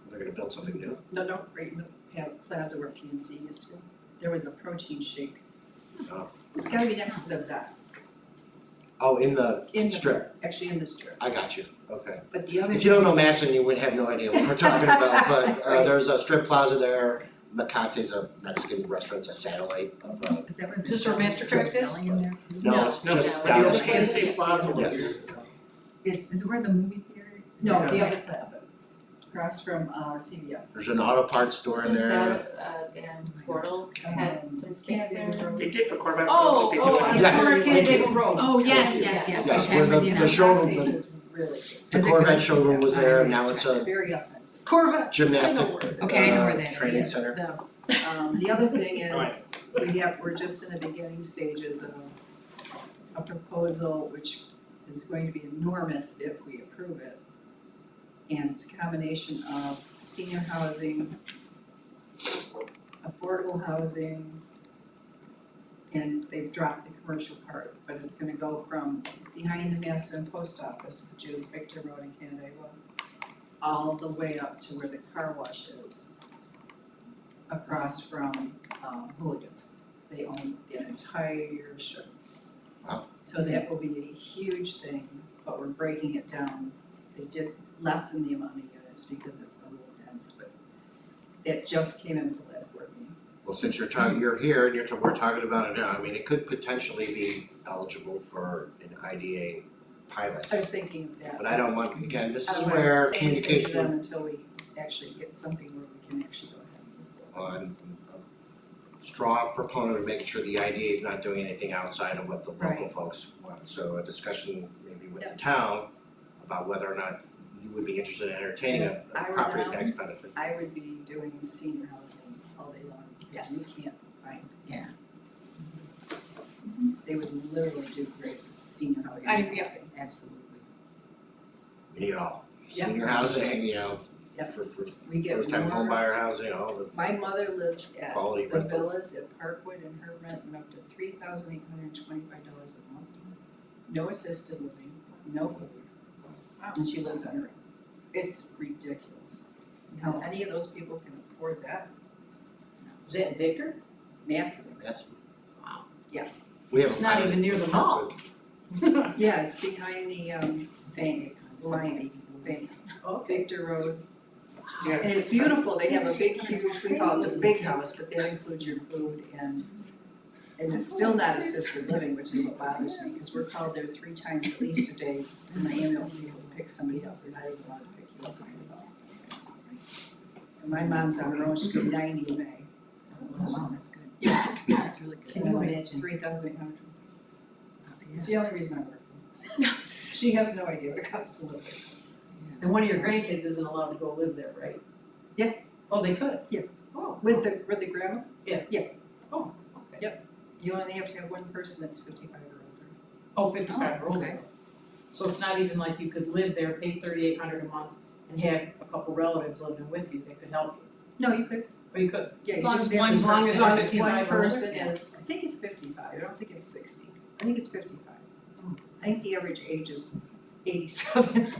They're gonna build something new? No, right in the plaza where PNC used to be. There was a protein shake. Oh. It's gotta be next to the vet, Oh, in the in the, strip, actually in the strip. I got you, okay. But the other. If you don't know Masson, you would have no idea what we're talking about, but Right. there's a strip plaza there. Macate's a Mexican restaurant, it's a satellite of Is that where Is this where Mastercraft is? Deli in there too? no, it's No, just no, down the it's street. PNC Plaza Yes. years ago. Is it where the movie theater? is No, that- the other plaza, across from CVS. There's an auto parts store in there. And Portal had some space there. They did for Corvette, Oh, they do it. on Yes, Corner thank you. Canandaigua Road. Oh, yes, yes, yes, Yes, okay, where I'm with you the now. showroom, Macate's the is really good. the Is it Corvette good? showroom was there, now it's a Very authentic. Corvette. gymnastic Okay, I know where that is, training yeah. center. The other thing Go is, we're just in the beginning stages of a proposal which is going to be enormous if we approve it. And it's a combination of senior housing, affordable housing, and they've dropped the commercial part, but it's gonna go from behind the Maston Post Office, which is Victor Road in Canandaigua, all the way up to where the car wash is, across from Hooligans. They own the entire strip. Wow. So that will be a huge thing, but we're breaking it down. They did lessen the amount of units because it's a little dense, but that just came in with the last board meeting. Well, since you're here and we're talking about it now, I mean, it could potentially be eligible for an IDA pilot. I was thinking of that. But I don't want, again, this I is don't wanna where say anything to them communication, until we actually get something where we can actually go ahead and move forward. I'm a strong proponent of making sure the IDA is not doing anything outside of what the local Right. folks want. So a discussion maybe with the Yep. town about whether or not you would be interested in entertaining a I were property them, tax benefit. I would be doing senior housing all day long, because you can't find. Yeah. They would literally do great with senior housing. Yeah. Absolutely. We need it all. Yep. Senior housing, Yep. for We get first time more- home buyer housing, all the My mother lives at quality the rental. villas at Parkwood, and her rent went up to $3,825 a month. No assisted living, no food, and she lives on her own. It's ridiculous. How any of those people can afford that? Is that in Victor? Massive. That's. Wow. Yeah. We have a It's not pilot. even near the mall. Yeah, it's behind the bank, bank, Victor Road. Yeah. And it's beautiful, they have a big, huge, we call it the big house, but that includes your food and it's still not assisted living, which is what bothers me, because we're called there 3 times at least a day, and the ambulance people to pick somebody up, they're not even allowed to pick you up. And my mom's on her own, she's been 90 in May. Wow, that's good. Yeah. That's really good. Can you imagine? imagine 3,800? It's the only reason I work. She has no idea what it costs to live there. And one of your grandkids isn't allowed to go live there, right? Yeah. Oh, they could? Yeah. Oh. With the grandma? Yeah. Yeah. Oh, okay. Yep. You only have to have one person that's 55 or older. Oh, 55 or older. okay. So it's not even like you could live there, pay $3,800 a month and have a couple relatives living with you that could help you. No, you could. Or you could. Yeah, As you long just as have one to- person- as long as 55 one or older? person Yeah. is, I think it's 55, I don't think it's 60, I think it's 55. I think the average age is 87.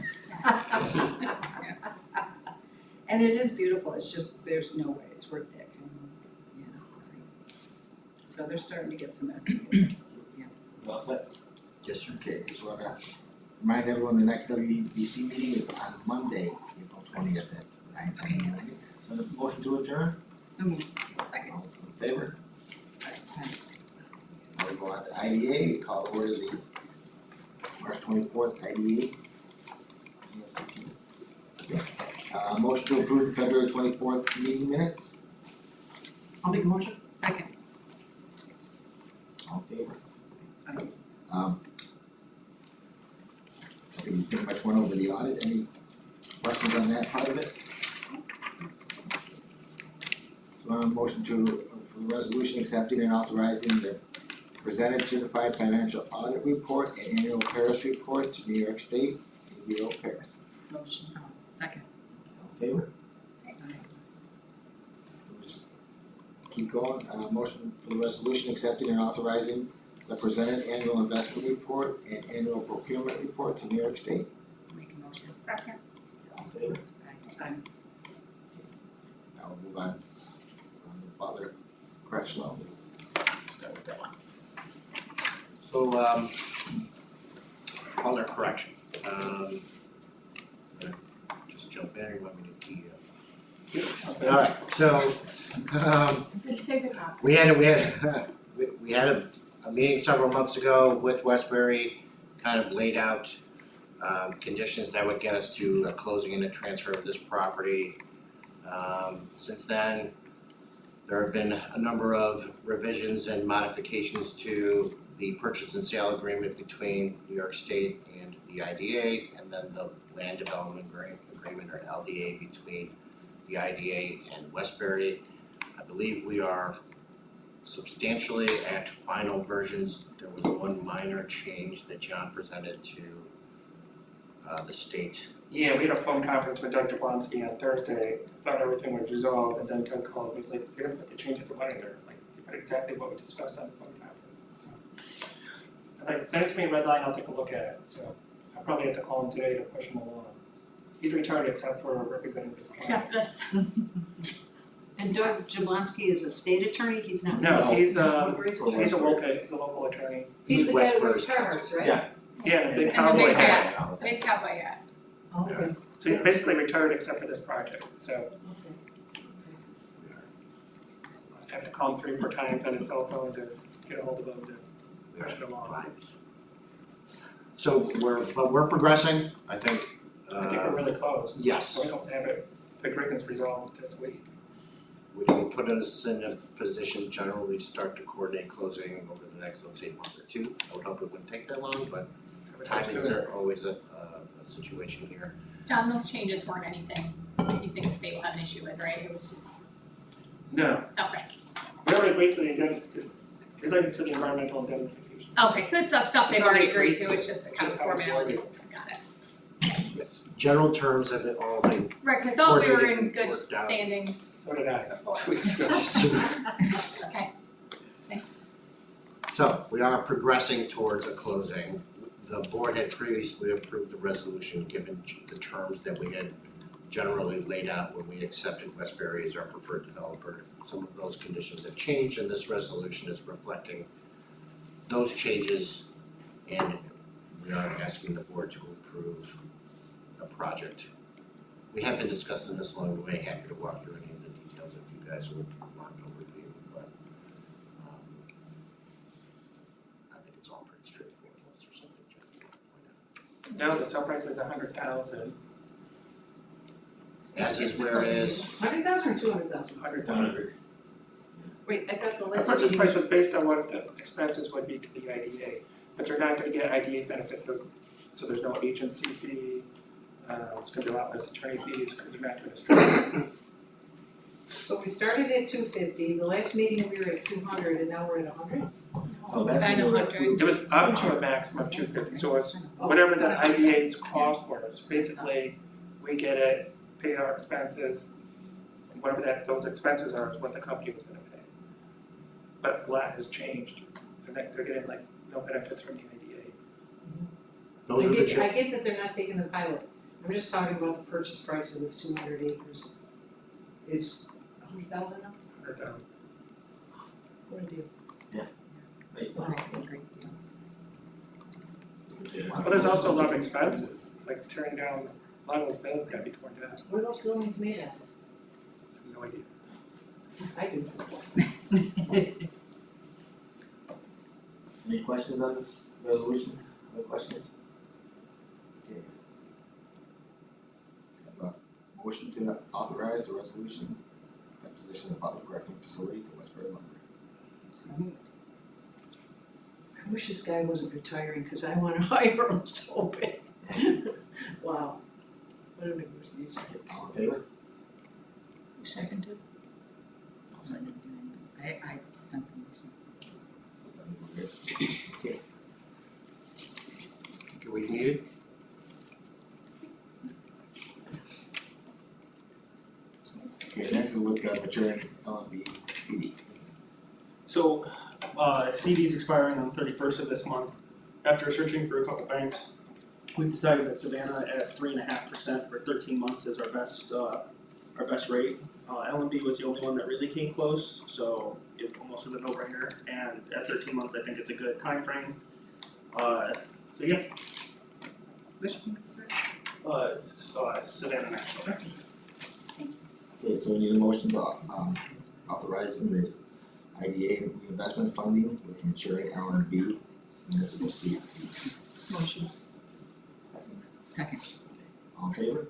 And it is beautiful, it's just, there's no way it's worth that kind of money, yeah, it's great. So they're starting to get some activity. Well said. Yes, sir. Okay, just wanna remind everyone, the next WEDC meeting is on Monday, April 20th at 9:00 a.m. So the motion to adjourn, So moved. Second. all in favor? Now we go on to IDA, call to order the March 24th IDA. Okay. Motion to approve the February 24th meeting minutes, I'll make a motion. Second. all in favor? I think we pretty much went over the audit, any questions on that part of it? So motion to, for the resolution accepting and authorizing the presented certified financial audit report and annual Paris report to New York State and Bureau of Paris. Motion. Second. All in favor? We'll just keep going, motion for the resolution accepting and authorizing the presented annual investment report and annual procurement report to New York State. Make a motion. Second. All in favor? Aye. Now we'll move on the Butler correctional, start with that one. So, Butler correction, just jump in, or you want me to tee you up? Alright, so, Just take the top. we had a meeting several months ago with Westbury, kind of laid out conditions that would get us to a closing and a transfer of this property. Since then, there have been a number of revisions and modifications to the purchase and sale agreement between New York State and the IDA, and then the land development agreement, or LDA, between the IDA and Westbury. I believe we are substantially at final versions. There was one minor change that John presented to the state. Yeah, we had a phone conference with Doug Jablonski on Thursday, thought everything was resolved, and then Doug called me, he's like, they didn't put the changes of money there, like, they put exactly what we discussed on the phone conference, so. I'm like, send it to me in red line, I'll take a look at it, so I'll probably have to call him today to push him along. He's returned except for representing his client. Except this. And Doug Jablonski is a state attorney, he's not. No, he's He's a local attorney, He's the guy that Westbury's wears Carhartts, right? Yeah. yeah, and a big And the cowboy big hat. hat. Big cowboy hat. Okay, So he's basically retired except for this project, so okay. I have to call him 3 or 4 times on his cell phone to get a hold of him to push it along. So we're progressing, I think. I think we're really close. Yes. So we hope to have the agreements resolved this week. Which will put us in a position generally to start to coordinate closing over the next, let's say, month or two. I would hope it wouldn't take that long, but I would hope timings sooner. are always a situation here. John, those changes weren't anything that you think the state will have an issue with, right? It was just, No, okay. we already agreed to it's related to the environmental indemnification. Okay, so it's stuff they've already agreed to, it's just a kind of formality. Got it. Yes. General terms have all been Rick, I thought we were in Coordinated, good worked out. standing So did I. before. 2 weeks ago. Okay, thanks. So we are progressing towards a closing. The board had previously approved the resolution given the terms that we had generally laid out when we accepted Westbury as our preferred developer. Some of those conditions have changed, and this resolution is reflecting those changes, and we are asking the board to approve the project. We have been discussing this along the way, happy to walk through any of the details if you guys would want an overview, but I think it's all pretty straightforward, unless there's something Jeff you want to point out. No, the sale price is 100,000. As is where it is. 100,000 or 200,000? 100,000. Wait, I thought the The last purchase meeting price was based on what the expenses would be to the IDA, but they're not gonna get IDA benefits, so there's no agency fee. It's gonna be a lot less attorney fees because they're not doing a straight. So we started at 250, the last meeting we were at 200 and now we're at 100? Oh, that's About what we 100. It was up to a maximum of 250, so it's whatever the IDA's cost were, so basically, we get it, pay our expenses, whatever those expenses are is what the company was gonna pay. But a lot has changed, they're getting like no benefits from the IDA. Those are the I get that they're not taking the pilot. I'm just talking about the purchase price of this 200 acres is $100,000 now? What a deal. Wow, That's a great deal. Well, there's also a lot of expenses, it's like tearing down, a lot of those buildings gotta be torn down, What are those buildings made out I have no idea. of? I do. Any questions on this resolution? Other questions? Okay. Have a motion to authorize the resolution, acquisition of public correctional facility to Westbury Lumber. So moved. I wish this guy wasn't retiring, cause I wanna hire him so bad. Wow, what a negotiation. Okay, all in favor? Who seconded? I didn't do anything. I sent the motion. Okay, Get what you needed? okay, next we'll look at maturing LMB CD. So, CD's expiring on the 31st of this month. After searching for a couple banks, we've decided that Savannah at 3.5% for 13 months is our best rate. LMB was the only one that really came close, so it almost was a no-brainer. And at 13 months, I think it's a good time frame. So yeah, Which one was that? Savannah National. Okay, so we need a motion to authorizing this IDA reinvestment funding with maturing LMB municipal CD. Motion. Second. All in favor?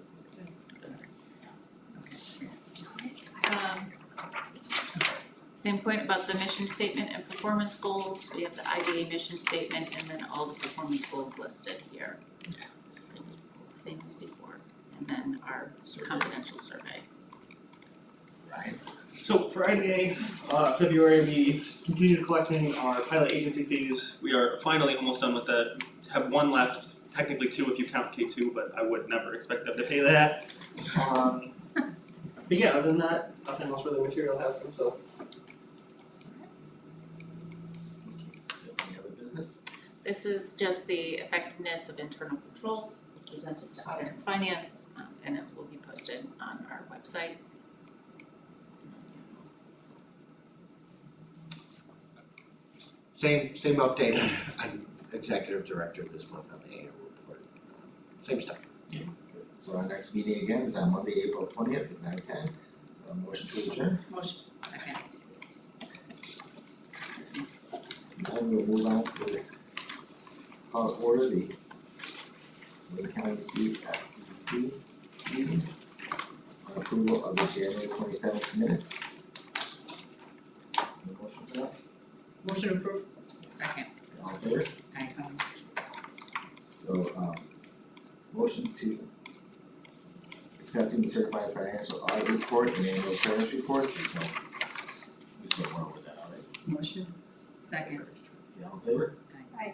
Same point about the mission statement and performance goals, we have the IDA mission statement and then all the performance goals listed here. Same as before, and then our confidential survey. Ryan? So for IDA, February, we continued collecting our pilot agency fees. We are finally almost done with that. Have one left, technically two if you count K2, but I would never expect them to pay that. But yeah, other than that, nothing else really material happened, so. Any other business? This is just the effectiveness of internal controls presented to audit and finance, and it will be posted on our website. Same update on executive director this month on the annual report. Same stuff. So our next meeting again is on Monday, April 20th at 9:10. Motion to adjourn. Motion. Second. Now we'll move on to the call to order the Wayne County CFDC meeting on approval of the January 27th minutes. Any motion for that? Motion approved. Second. All in favor? Aye. So, motion to accepting the certified financial audit report and annual service report, there's no more with that, alright? Motion. Second. All in favor? Aye.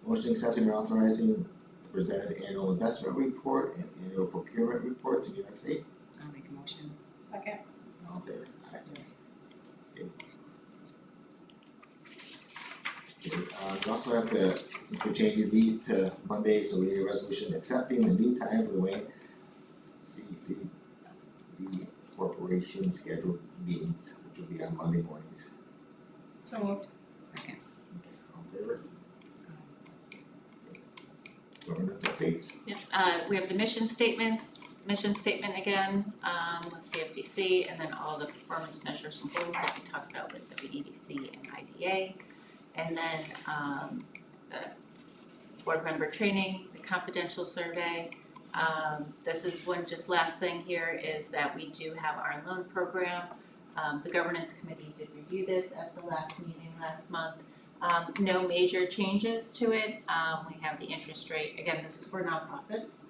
Motion accepting or authorizing the presented annual investment report and annual procurement report to New York State. I'll make a motion. Second. All in favor? Aye. Okay. Okay, we also have to, since we're changing these to Monday, so we need a resolution accepting the new time for the Wayne CCD Corporation scheduled meetings, which will be on Monday mornings. So moved. Second. Okay, all in favor? Government updates. Yeah, we have the mission statement again, with CFDC, and then all the performance measures and goals that we talked about with WEDC and IDA. And then, the board member training, the confidential survey. This is one, just last thing here is that we do have our loan program. The governance committee did review this at the last meeting last month. No major changes to it. We have the interest rate, again, this is for nonprofits.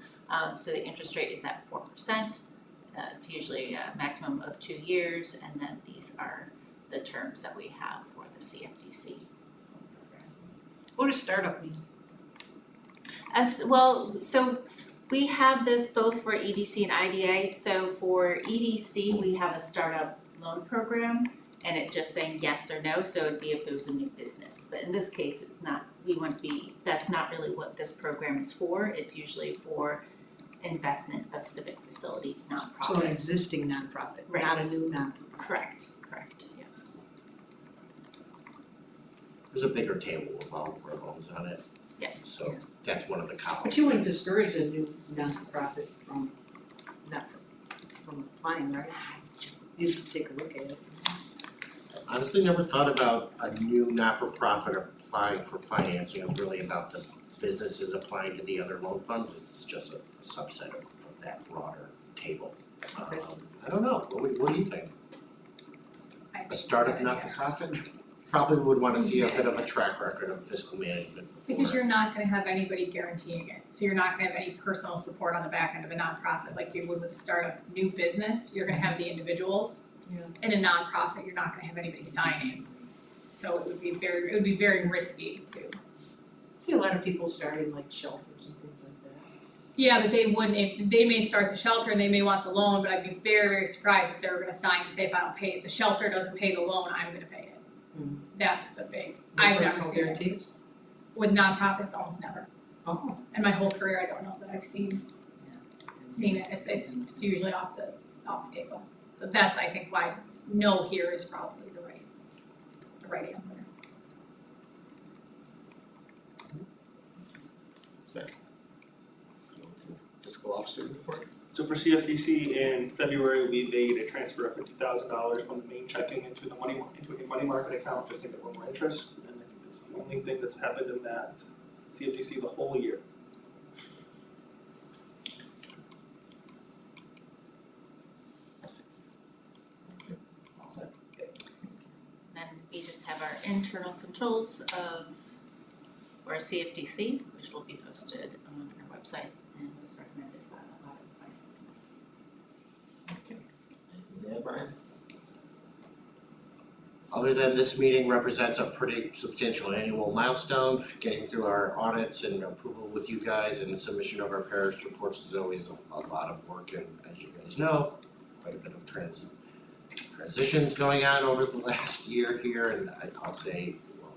So the interest rate is at 4%. It's usually a maximum of 2 years, and then these are the terms that we have for the CFDC. What does startup mean? As well, so we have this both for EDC and IDA. So for EDC, we have a startup loan program, and it just saying yes or no, so it'd be if it was a new business. But in this case, it's not we wouldn't be, that's not really what this program is for. It's usually for investment of civic facilities, nonprofits. So an existing nonprofit, not a new nonprofit. Correct, yes. There's a bigger table with all of our loans on it, Yes. so that's one of the columns. But you wouldn't discourage a new nonprofit from applying, right? You should take a look at it. Honestly, never thought about a new not-for-profit applying for financing. It's really about the businesses applying to the other loan funds. It's just a subset of that broader table. Okay. I don't know, what do you think? I think A it's startup good, yeah. not-for-profit? Probably would wanna see a bit of a track record of fiscal management before. Because you're not gonna have anybody guaranteeing it, so you're not gonna have any personal support on the back end of a nonprofit like you would with a startup new business, you're gonna have the individuals. Yeah. In a nonprofit, you're not gonna have anybody signing, so it would be very risky to. See a lot of people starting like shelters and things like that. Yeah, but they wouldn't, if, they may start the shelter and they may want the loan, but I'd be very surprised if they were gonna sign to say if I don't pay it, the shelter doesn't pay the loan, I'm gonna pay it. That's the big, I've never Personal seen it. guarantees? With nonprofits, almost never. Oh. In my whole career, I don't know that I've seen it, it's usually off the table. So that's, I think, why no here is probably the right answer. Second. Let's go to fiscal officer report. So for CFDC in February, we made a transfer of $50,000 from the main checking into a money market account just to get a little more interest. And I think that's the only thing that's happened in that CFDC the whole year. All set. Then we just have our internal controls of our CFDC, which will be posted on our website and was recommended by the audit finance. Okay. Anything to add, Brian? Other than this meeting represents a pretty substantial annual milestone, getting through our audits and approval with you guys and submission of our parish reports is always a lot of work, and as you guys know, quite a bit of transitions going on over the last year here, and I'll say, well,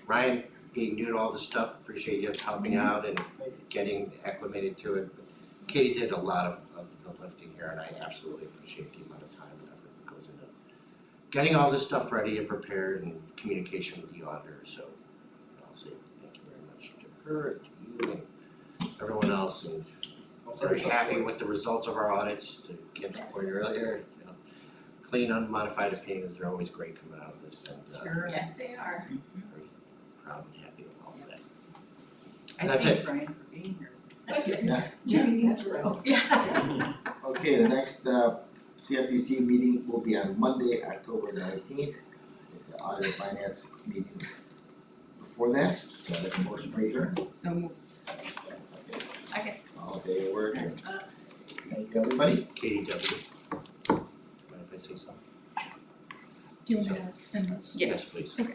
Ryan, being new to all this stuff, appreciate you helping out and getting acclimated to it. But Katie did a lot of the lifting here, and I absolutely appreciate the amount of time and effort that goes into getting all this stuff ready and prepared and communication with the auditor, so I'll say thank you very much to her and to you and everyone else, and I'm very happy with the results of our audits, to Kim's point earlier, you know, clean, unmodified opinions are always great coming out of this, and Yes, they are. very proud and happy of all of that. That's it. Brian for being here. Yeah. Jimmy needs to roll. Yeah. Okay, the next CFDC meeting will be on Monday, October 19th. The audit and finance meeting before that, so I have a motion for adjournment. So moved. Okay. All in favor, we're adjourned. Thank you, everybody. Katie W. Mind if I say something? Do you want me to end this? Yes. Yes, please. Okay.